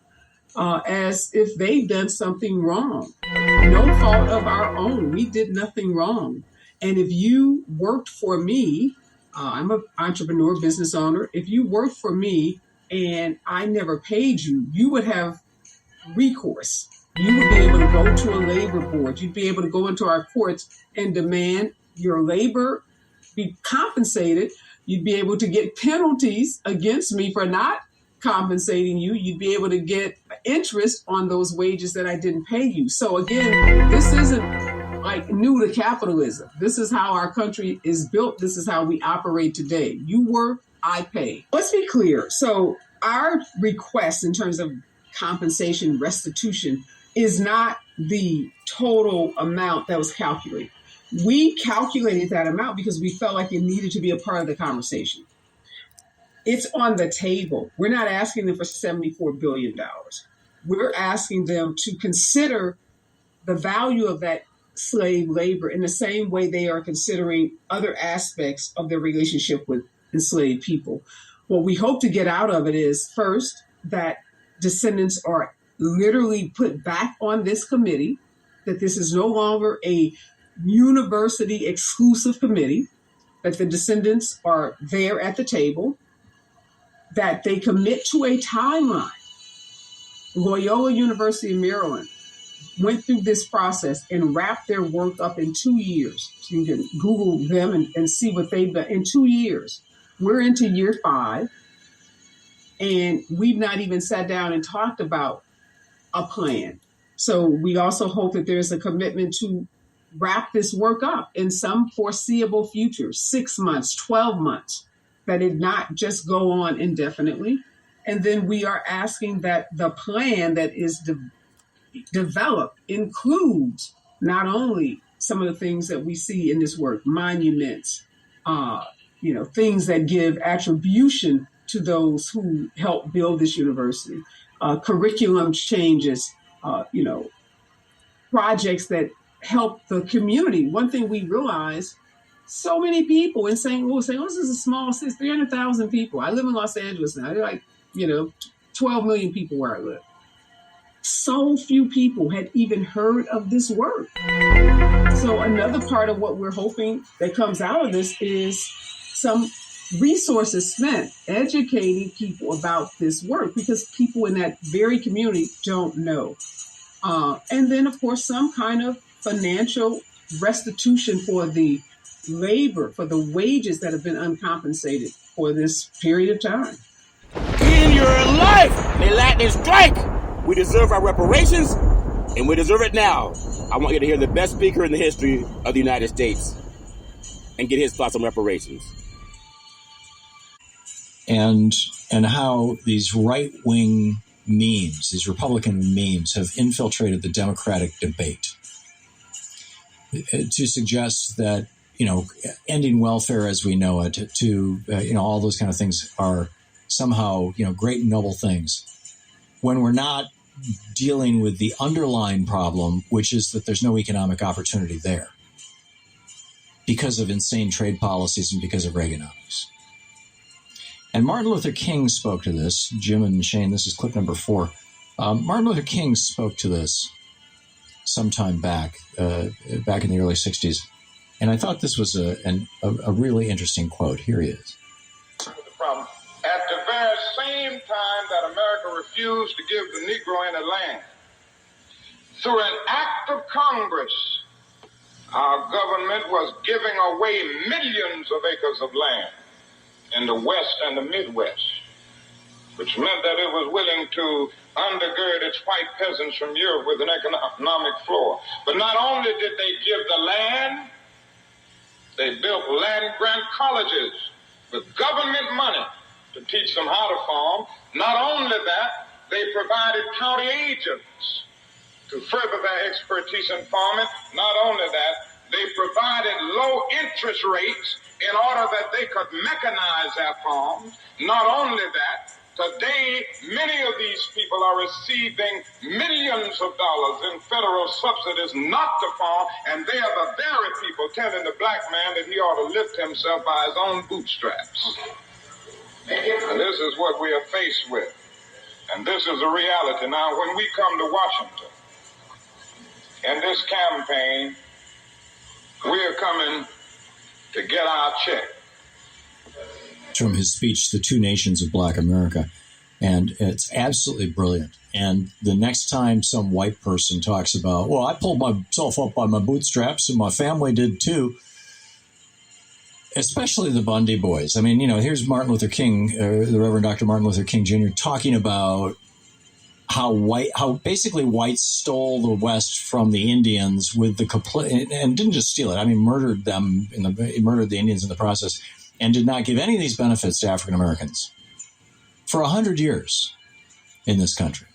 as if they've done something wrong. No fault of our own. We did nothing wrong. And if you worked for me, I'm an entrepreneur, business owner. If you worked for me and I never paid you, you would have recourse. You would be able to go to a labor board. You'd be able to go into our courts and demand your labor be compensated. You'd be able to get penalties against me for not compensating you. You'd be able to get interest on those wages that I didn't pay you. So again, this isn't like new to capitalism. This is how our country is built. This is how we operate today. You work, I pay. Let's be clear. So our request in terms of compensation restitution is not the total amount that was calculated. We calculated that amount because we felt like it needed to be a part of the conversation. It's on the table. We're not asking them for $74 billion. We're asking them to consider the value of that slave labor in the same way they are considering other aspects of their relationship with enslaved people. What we hope to get out of it is, first, that descendants are literally put back on this committee, that this is no longer a university exclusive committee, that the descendants are there at the table, that they commit to a timeline. Loyola University of Maryland went through this process and wrapped their work up in 2 years. So you can Google them and see what they've done in 2 years. We're into year 5, and we've not even sat down and talked about a plan. So we also hope that there's a commitment to wrap this work up in some foreseeable future, 6 months, 12 months, that it not just go on indefinitely. And then we are asking that the plan that is developed includes not only some of the things that we see in this work, monuments, things that give attribution to those who helped build this university, curriculum changes, projects that help the community. One thing we realized, so many people in St. Louis is a small city, 300,000 people. I live in Los Angeles now. They're like, 12 million people where I live. So few people had even heard of this work. So another part of what we're hoping that comes out of this is some resources spent educating people about this work, because people in that very community don't know. And then, of course, some kind of financial restitution for the labor, for the wages that have been uncompensated for this period of time. In your life, they lack this strike. We deserve our reparations, and we deserve it now. I want you to hear the best speaker in the history of the United States and get his thoughts on reparations. And how these right-wing memes, these Republican memes, have infiltrated the Democratic debate to suggest that, ending welfare as we know it, all those kind of things are somehow, great and noble things, when we're not dealing with the underlying problem, which is that there's no economic opportunity there because of insane trade policies and because of Reaganomics. And Martin Luther King spoke to this. Jim and Shane, this is clip number 4. Martin Luther King spoke to this sometime back in the early 60s. And I thought this was a really interesting quote. Here he is. The problem. At the very same time that America refused to give the Negro any land, through an act of Congress, our government was giving away millions of acres of land in the West and the Midwest, which meant that it was willing to undergird its white peasants from Europe with an economic floor. But not only did they give the land, they built land-grant colleges with government money to teach them how to farm. Not only that, they provided county agents to further their expertise in farming. Not only that, they provided low interest rates in order that they could mechanize their farms. Not only that, today many of these people are receiving millions of dollars in federal subsidies not to farm, and they are the very people telling the black man that he ought to lift himself by his own bootstraps. And this is what we are faced with. And this is a reality. Now, when we come to Washington, in this campaign, we're coming to get our check. From his speech, The Two Nations of Black America. And it's absolutely brilliant. And the next time some white person talks about, well, I pulled myself up by my bootstraps and my family did too, especially the Bundy boys. I mean, here's Martin Luther King, the Reverend Dr. Martin Luther King Jr., talking about how basically whites stole the West from the Indians with the complete, and didn't just steal it. I mean, murdered them, murdered the Indians in the process, and did not give any of these benefits to African Americans for 100 years in this country.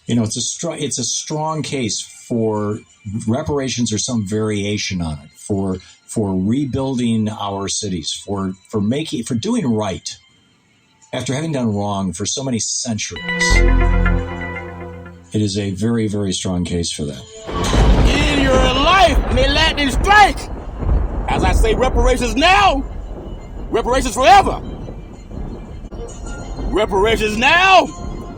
It's a strong case for reparations or some variation on it, for rebuilding our cities, for doing right after having done wrong for so many centuries. It is a very, very strong case for that. In your life, may lightning strike. As I say, reparations now, reparations forever. Reparations now,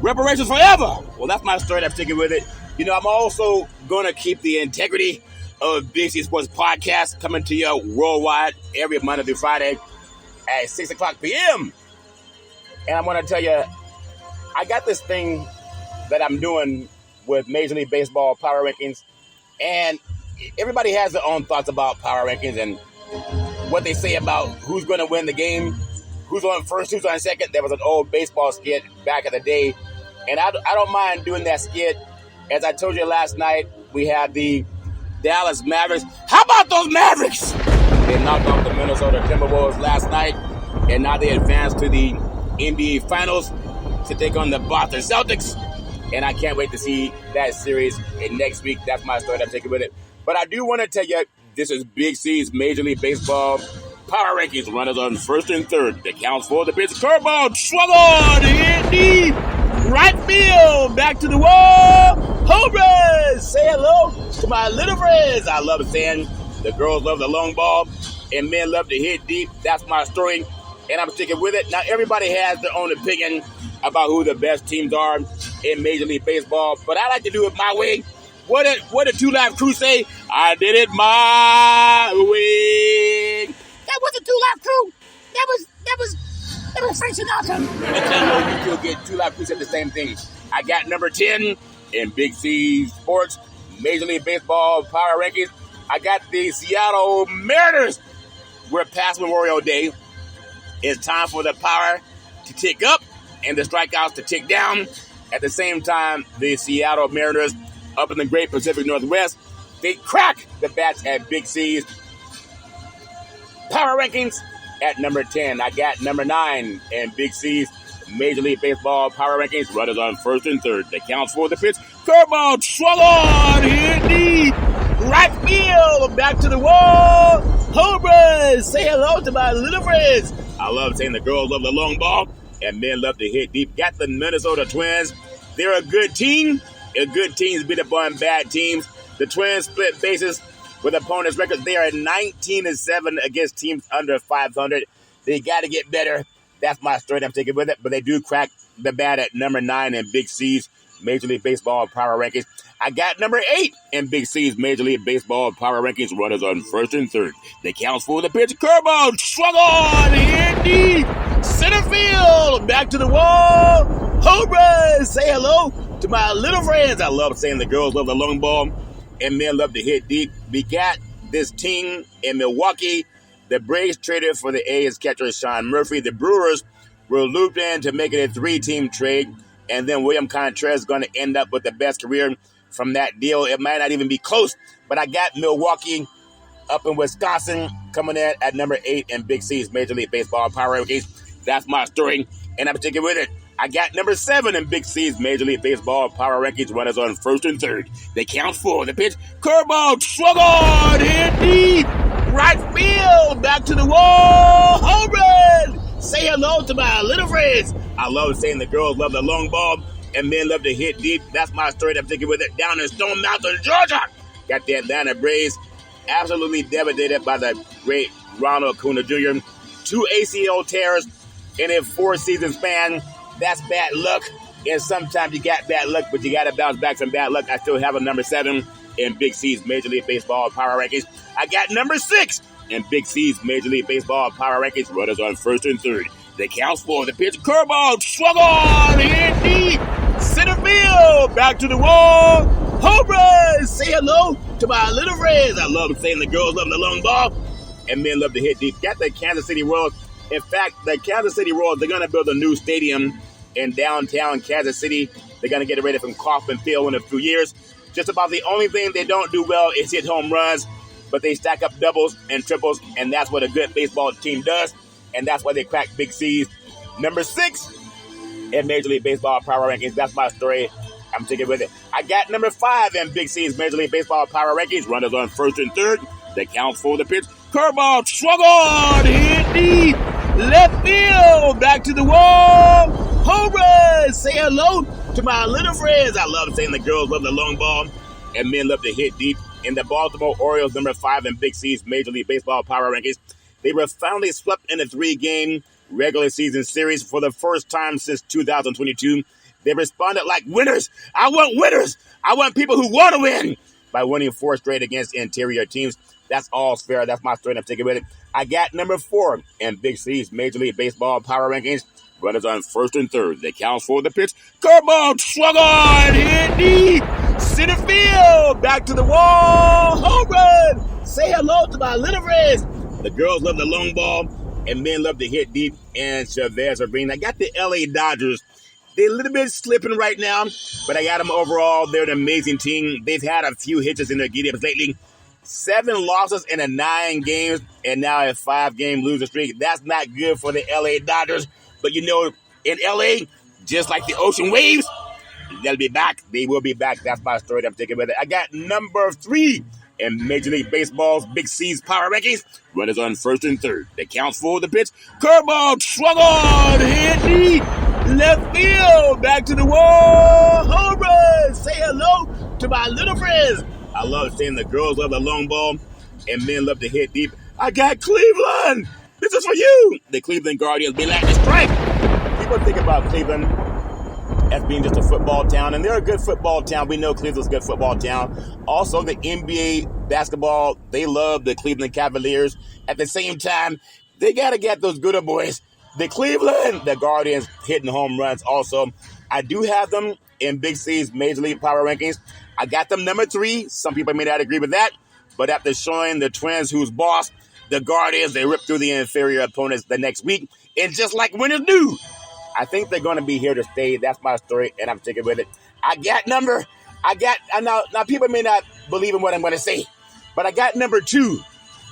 reparations forever. Well, that's my story. I'm sticking with it. I'm also going to keep the integrity of Big C Sports Podcast coming to you worldwide every Monday through Friday at 6 o'clock p.m. And I'm going to tell you, I got this thing that I'm doing with Major League Baseball power rankings. And everybody has their own thoughts about power rankings and what they say about who's going to win the game, who's on first, who's on second. There was an old baseball skit back in the day. And I don't mind doing that skit. As I told you last night, we had the Dallas Mavericks. How about those Mavericks? They knocked off the Minnesota Timberwolves last night. And now they advanced to the NBA Finals to take on the Boston Celtics. And I can't wait to see that series next week. That's my story. I'm taking with it. But I do want to tell you, this is Big C's Major League Baseball Power Rankings. Runners on first and third. That counts for the pitch. Curveball. Swung on. Hit deep. Right field. Back to the wall. Home run. Say hello to my little friends. I love saying the girls love the long ball and men love to hit deep. That's my story. And I'm sticking with it. Now, everybody has their own opinion about who the best teams are in Major League Baseball, but I like to do it my way. What did Two Live Crew say? I did it my way. That wasn't Two Live Crew. That was Frank Sinatra. And I know you could get Two Live Crew said the same thing. I got number 10 in Big C Sports Major League Baseball Power Rankings. I got the Seattle Mariners. We're past Memorial Day. It's time for the power to tick up and the strikeouts to tick down. At the same time, the Seattle Mariners up in the Great Pacific Northwest, they crack the bats at Big C's Power Rankings at number 10. I got number 9 in Big C's Major League Baseball Power Rankings. Runners on first and third. That counts for the pitch. Curveball, swung on, hit deep. Right field, back to the wall. Home run. Say hello to my little friends. I love saying the girls love the long ball and men love to hit deep. Got the Minnesota Twins. They're a good team. And good teams beat up on bad teams. The Twins split bases with opponents' records. They are 19-7 against teams under 500. They got to get better. That's my story. I'm taking with it. But they do crack the bat at number 9 in Big C's Major League Baseball Power Rankings. I got number 8 in Big C's Major League Baseball Power Rankings. Runners on first and third. They counts for the pitch. Curveball, swung on, hit deep. Center field, back to the wall. Home run. Say hello to my little friends. I love saying the girls love the long ball and men love to hit deep. We got this team in Milwaukee. The Braves traded for the A's catcher Sean Murphy. The Brewers were looped in to make it a 3-team trade. And then William Contreras is going to end up with the best career from that deal. It might not even be close, but I got Milwaukee up in Wisconsin coming in at number 8 in Big C's Major League Baseball Power Rankings. That's my story, and I'm sticking with it. I got number 7 in Big C's Major League Baseball Power Rankings. Runners on first and third. They count for the pitch. Curveball, swung on, hit deep. Right field, back to the wall. Home run. Say hello to my little friends. I love saying the girls love the long ball and men love to hit deep. That's my story. I'm taking with it down in Stone Mountain, Georgia. Got the Atlanta Braves absolutely devastated by the great Ronald Acuna Jr. 2 ACL tears in a 4-season span. That's bad luck. And sometimes you got bad luck, but you got to bounce back from bad luck. I still have a number 7 in Big C's Major League Baseball Power Rankings. I got number 6 in Big C's Major League Baseball Power Rankings. Runners on first and third. They count for the pitch. Curveball. Swung on. Hit deep. Center field. Back to the wall. Home run. Say hello to my little friends. I love saying the girls love the long ball. And men love to hit deep. Got the Kansas City Royals. In fact, the Kansas City Royals, they're going to build a new stadium in downtown Kansas City. They're going to get it ready from Kauffman Field in a few years. Just about the only thing they don't do well is hit home runs, but they stack up doubles and triples, and that's what a good baseball team does, and that's why they crack Big C's number 6 in Major League Baseball Power Rankings. That's my story. I'm taking with it. I got number 5 in Big C's Major League Baseball Power Rankings. Runners on first and third. They count for the pitch. Curveball, swung on, hit deep, left field, back to the wall, home run. Say hello to my little friends. I love saying the girls love the long ball and men love to hit deep. In the Baltimore Orioles, number 5 in Big C's Major League Baseball Power Rankings, they were finally swept in a 3-game regular season series for the first time since 2022. They responded like winners. I want winners. I want people who want to win by winning 4 straight against interior teams. That's all fair. That's my story. I'm taking with it. I got number 4 in Big C's Major League Baseball Power Rankings. Runners on first and third. They count for the pitch. Curveball, swung on, hit deep, center field, back to the wall, home run. Say hello to my little friends. The girls love the long ball, and men love to hit deep. And Chavez Arena. I got the LA Dodgers. They're a little bit slipping right now, but I got them overall. They're an amazing team. They've had a few hitches in their giddy-ups lately. 7 losses in a 9 games, and now a 5-game loser streak. That's not good for the LA Dodgers. But you know, in LA, just like the ocean waves, they'll be back. They will be back. That's my story. I'm taking with it. I got number 3 in Major League Baseball's Big C's Power Rankings. Runners on first and third. They count for the pitch. Curveball, swung on, hit deep, left field, back to the wall, home run. Say hello to my little friends. I love saying the girls love the long ball and men love to hit deep. I got Cleveland. This is for you. The Cleveland Guardians be like to strike. People think about Cleveland as being just a football town, and they're a good football town. We know Cleveland's a good football town. Also, the NBA basketball, they love the Cleveland Cavaliers. At the same time, they got to get those good old boys. The Cleveland, the Guardians hitting home runs also. I do have them in Big C's Major League Power Rankings. I got them number 3. Some people may not agree with that, but after showing the Twins who's boss, the Guardians, they ripped through the inferior opponents the next week. And just like winners do, I think they're going to be here to stay. That's my story, and I'm sticking with it. Now people may not believe in what I'm going to say, but I got number 2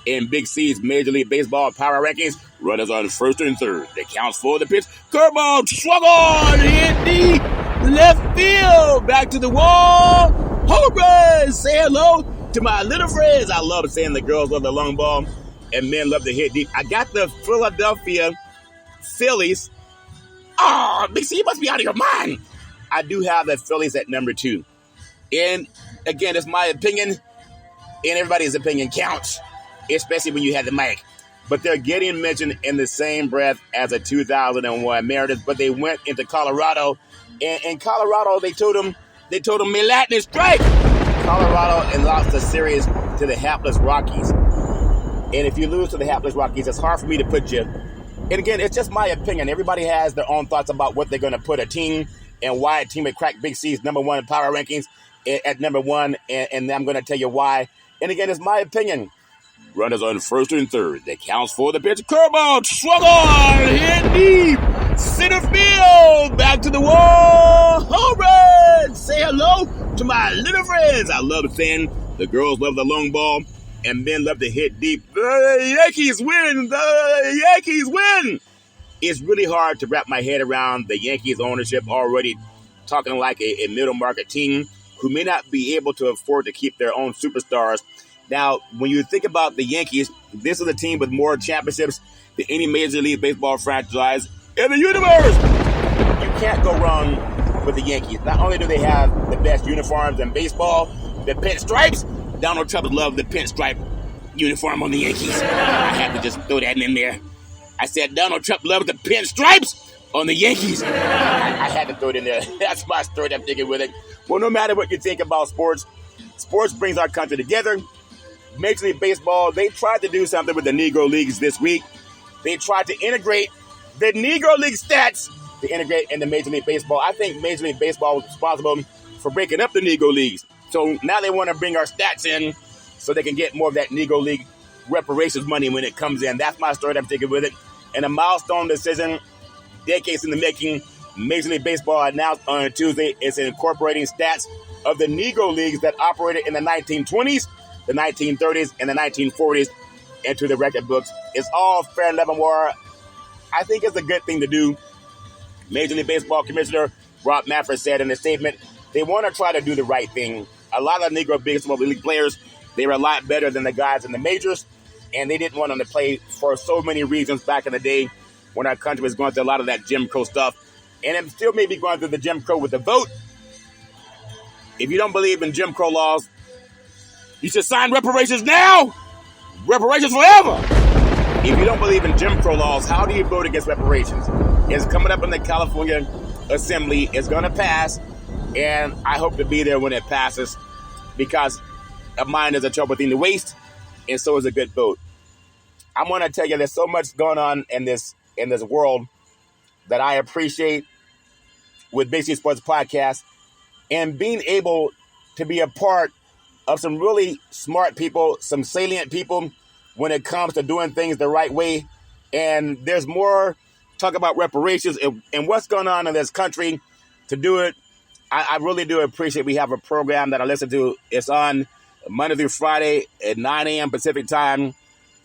in Big C's Major League Baseball Power Rankings. Runners on first and third. They count for the pitch. Curveball, swung on, hit deep, left field, back to the wall, home run. Say hello to my little friends. I love saying the girls love the long ball and men love to hit deep. I got the Philadelphia Phillies. Oh, Big C, you must be out of your mind. I do have the Phillies at number 2. And again, it's my opinion, and everybody's opinion counts, especially when you have the mic. But they're getting mentioned in the same breath as the 2001 Mariners. But they went into Colorado, and in Colorado they told them "Me Latin strike." Colorado and lost the series to the hapless Rockies. And if you lose to the hapless Rockies, it's hard for me to put you. And again, it's just my opinion. Everybody has their own thoughts about what they're going to put a team and why a team would crack Big C's number 1 power rankings at number 1. And I'm going to tell you why. And again, it's my opinion. Runners on first and third. They counts for the pitch. Curveball, swung on, hit deep, center field, back to the wall, home run. Say hello to my little friends. I love saying the girls love the long ball and men love to hit deep. The Yankees win. The Yankees win. It's really hard to wrap my head around the Yankees ownership already talking like a middle market team who may not be able to afford to keep their own superstars. Now, when you think about the Yankees, this is a team with more championships than any Major League Baseball franchise in the universe. You can't go wrong with the Yankees. Not only do they have the best uniforms in baseball, the pinstripes. Donald Trump loved the pinstripe uniform on the Yankees. I had to just throw that in there. I said Donald Trump loved the pinstripes on the Yankees. I had to throw it in there. That's my story I'm thinking with it. Well, no matter what you think about sports, sports brings our country together. Major League Baseball, they tried to do something with the Negro Leagues this week. They tried to integrate the Negro League stats to integrate into Major League Baseball. I think Major League Baseball was responsible for breaking up the Negro Leagues. So now they want to bring our stats in so they can get more of that Negro League reparations money when it comes in. That's my story I'm thinking with it. And a milestone decision, decades in the making, Major League Baseball announced on Tuesday it's incorporating stats of the Negro Leagues that operated in the 1920s, the 1930s, and the 1940s into the record books. It's all fair and level war. I think it's a good thing to do. Major League Baseball Commissioner Rob Manfred said in a statement, they want to try to do the right thing. A lot of Negro Baseball League players, they were a lot better than the guys in the majors, and they didn't want them to play for so many reasons back in the day when our country was going through a lot of that Jim Crow stuff. And it still may be going through the Jim Crow with the vote. If you don't believe in Jim Crow laws, you should sign reparations now. Reparations forever. If you don't believe in Jim Crow laws, how do you vote against reparations? It's coming up in the California Assembly. It's going to pass, and I hope to be there when it passes because a mind is a trouble thing to waste, and so is a good vote. I'm going to tell you there's so much going on in this world that I appreciate with Big C Sports Podcast and being able to be a part of some really smart people, some salient people when it comes to doing things the right way. And there's more talk about reparations and what's going on in this country to do it. I really do appreciate we have a program that I listen to. It's on Monday through Friday at 9 a.m. Pacific time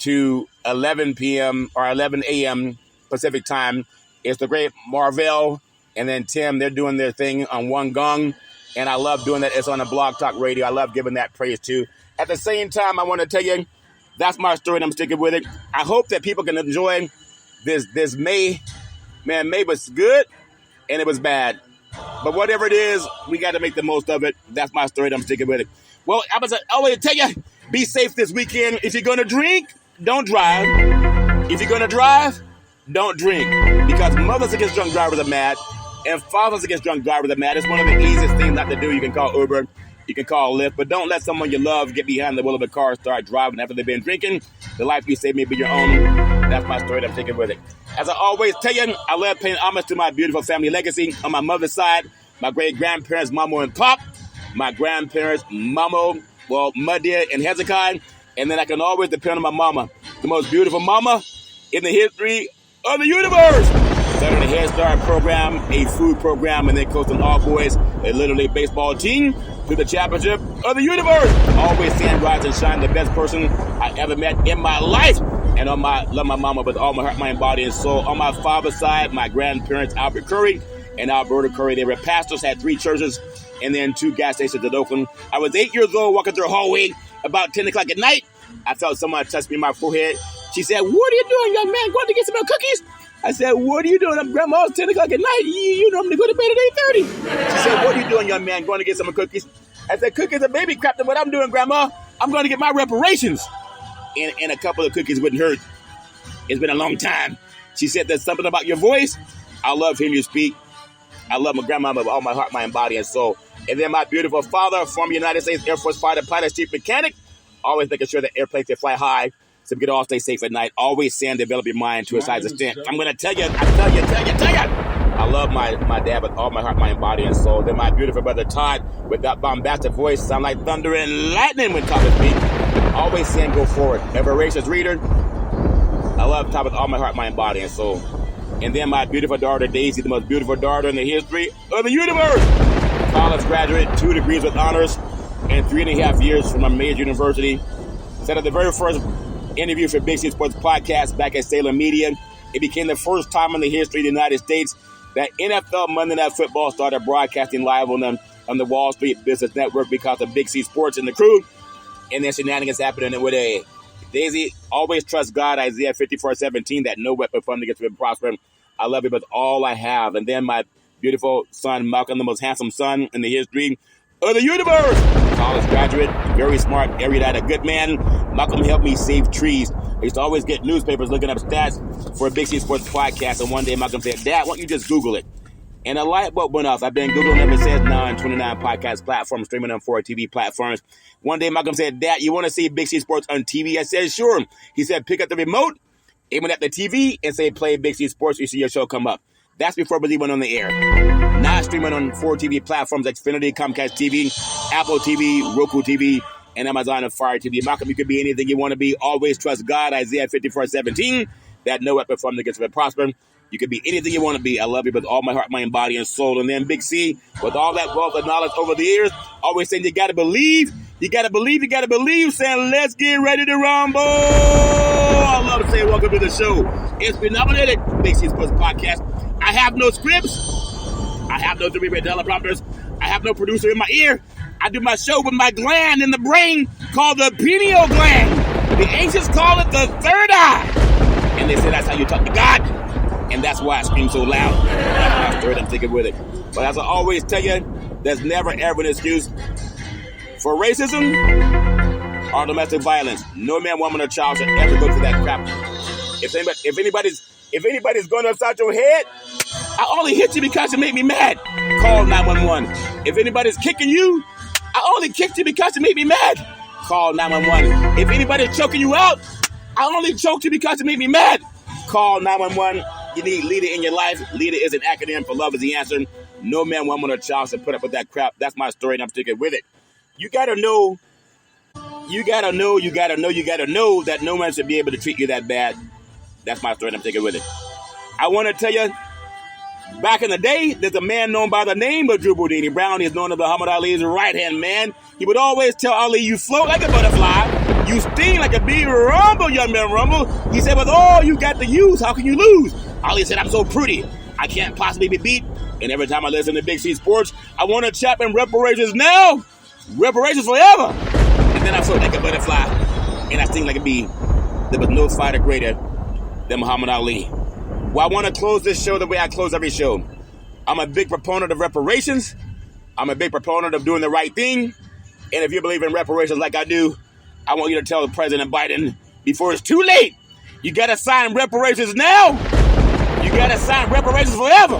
to 11 p.m. or 11 a.m. Pacific time. It's the great Marvell and then Tim. They're doing their thing on One Gong. And I love doing that. It's on a Blog Talk Radio. I love giving that praise too. At the same time, I want to tell you, that's my story and I'm sticking with it. I hope that people can enjoy this May. Man, May was good and it was bad. But whatever it is, we got to make the most of it. That's my story and I'm sticking with it. Well, I was always tell you, be safe this weekend. If you're going to drink, don't drive. If you're going to drive, don't drink. Because mothers against drunk drivers are mad. And fathers against drunk drivers are mad. It's one of the easiest things not to do. You can call Uber, you can call Lyft, but don't let someone you love get behind the wheel of a car and start driving after they've been drinking. The life you save may be your own. That's my story that I'm taking with it. As I always tell you, I love paying homage to my beautiful family legacy. On my mother's side, my great-grandparents, Mama and Pop, my grandparents, Mama, Mudia and Hezekiah, and then I can always depend on my mama, the most beautiful mama in the history of the universe. Started a Head Start program, a food program, and then coaching all boys, a Little League baseball team, to the championship of the universe. Always saying rise and shine, the best person I ever met in my life. And love my mama with all my heart, mind, body, and soul. On my father's side, my grandparents, Albert Curry and Alberta Curry, they were pastors, had 3 churches, and then 2 gas stations in Oakland. I was 8 years old, walking through a hallway about 10 o'clock at night. I felt someone touch me in my forehead. She said, "What are you doing, young man? Going to get some more cookies?" I said, "What are you doing? I'm Grandma. It's 10 o'clock at night. You normally go to bed at 8:30. She said, "What are you doing, young man? Going to get some cookies?" I said, "Cookies are baby crap than what I'm doing, Grandma. I'm going to get my reparations." And a couple of cookies wouldn't hurt. It's been a long time. She said, "There's something about your voice. I love hearing you speak. I love my grandma with all my heart, mind, body, and soul." And then my beautiful father, former United States Air Force fighter, pilot, chief mechanic, always making sure that airplanes can fly high so we can all stay safe at night. Always saying develop your mind to a size extent. I'm going to tell you. I love my dad with all my heart, mind, body, and soul. Then my beautiful brother Todd with that bombastic voice, sound like thunder and lightning when Todd speaks. Always saying go forward. A voracious reader. I love Todd with all my heart, mind, body, and soul. And then my beautiful daughter Daisy, the most beautiful daughter in the history of the universe. College graduate, 2 degrees with honors, and 3.5 years from a major university. Said at the very first interview for Big C Sports Podcast back at Salem Media, it became the first time in the history of the United States that NFL Monday Night Football started broadcasting live on the Wall Street Business Network because of Big C Sports and the crew. And then shenanigans happening with a Daisy. Always trust God, Isaiah 54:17, that no weapon formed against me will prosper. I love you with all I have. And then my beautiful son, Malcolm, the most handsome son in the history of the universe. College graduate, very smart, erudite, a good man. Malcolm helped me save trees. I used to always get newspapers looking up stats for a Big C Sports podcast, and one day Malcolm said, Dad, why don't you just Google it? And a light bulb went off. I've been Googling ever since. 29 podcast platforms, streaming on 4 TV platforms. One day Malcolm said, Dad, you want to see Big C Sports on TV? I said, sure. He said, pick up the remote, aim it at the TV, and say, play Big C Sports. You see your show come up. That's before Believe went on the air. Now streaming on 4 TV platforms, Xfinity, Comcast TV, Apple TV, Roku TV, and Amazon and Fire TV. Malcolm, you could be anything you want to be. Always trust God, Isaiah 54:17. That no weapon formed against you prosper. You could be anything you want to be. I love you with all my heart, mind, body, and soul. And then Big C, with all that wealth of knowledge over the years, always saying you got to believe, you got to believe, you got to believe, saying let's get ready to rumble. I love to say welcome to the show. It's been nominated, Big C Sports Podcast. I have no scripts. I have no teleprompters. I have no producer in my ear. I do my show with my gland in the brain called the pineal gland. The ancients call it the third eye. And they say that's how you talk to God. And that's why I scream so loud. That's my story, I'm thinking with it. But as I always tell you, there's never ever an excuse for racism or domestic violence. No man, woman, or child should ever go through that crap. If anybody's going upside your head, I only hit you because you made me mad. Call 911. If anybody's kicking you, I only kicked you because you made me mad. Call 911. If anybody's choking you out, I only choked you because you made me mad. Call 911. You need leader in your life. Leader is an acronym for love is the answer. No man, woman, or child should put up with that crap. That's my story, and I'm sticking with it. You gotta know that no man should be able to treat you that bad. That's my story, and I'm sticking with it. I want to tell you, back in the day, there's a man known by the name of Drew Boudini Brown. He's known as Muhammad Ali's right-hand man. He would always tell Ali, you float like a butterfly. You sting like a bee. Rumble, young man, rumble. He said, with all you got to use, how can you lose? Ali said, I'm so pretty. I can't possibly be beat. And every time I listen to Big C Sports, I want to chap in reparations now. Reparations forever. And then I float like a butterfly. And I sting like a bee. There was no fighter greater than Muhammad Ali. Well, I want to close this show the way I close every show. I'm a big proponent of reparations. I'm a big proponent of doing the right thing. And if you believe in reparations like I do, I want you to tell President Biden before it's too late. You got to sign reparations now. You got to sign reparations forever.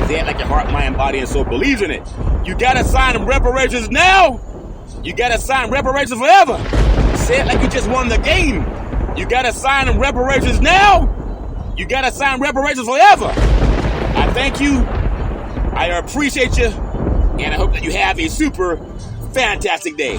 Say it like your heart, mind, body, and soul believes in it. You got to sign reparations now. You got to sign reparations forever. Say it like you just won the game. You got to sign reparations now. You got to sign reparations forever. I thank you. I appreciate you. And I hope that you have a super fantastic day.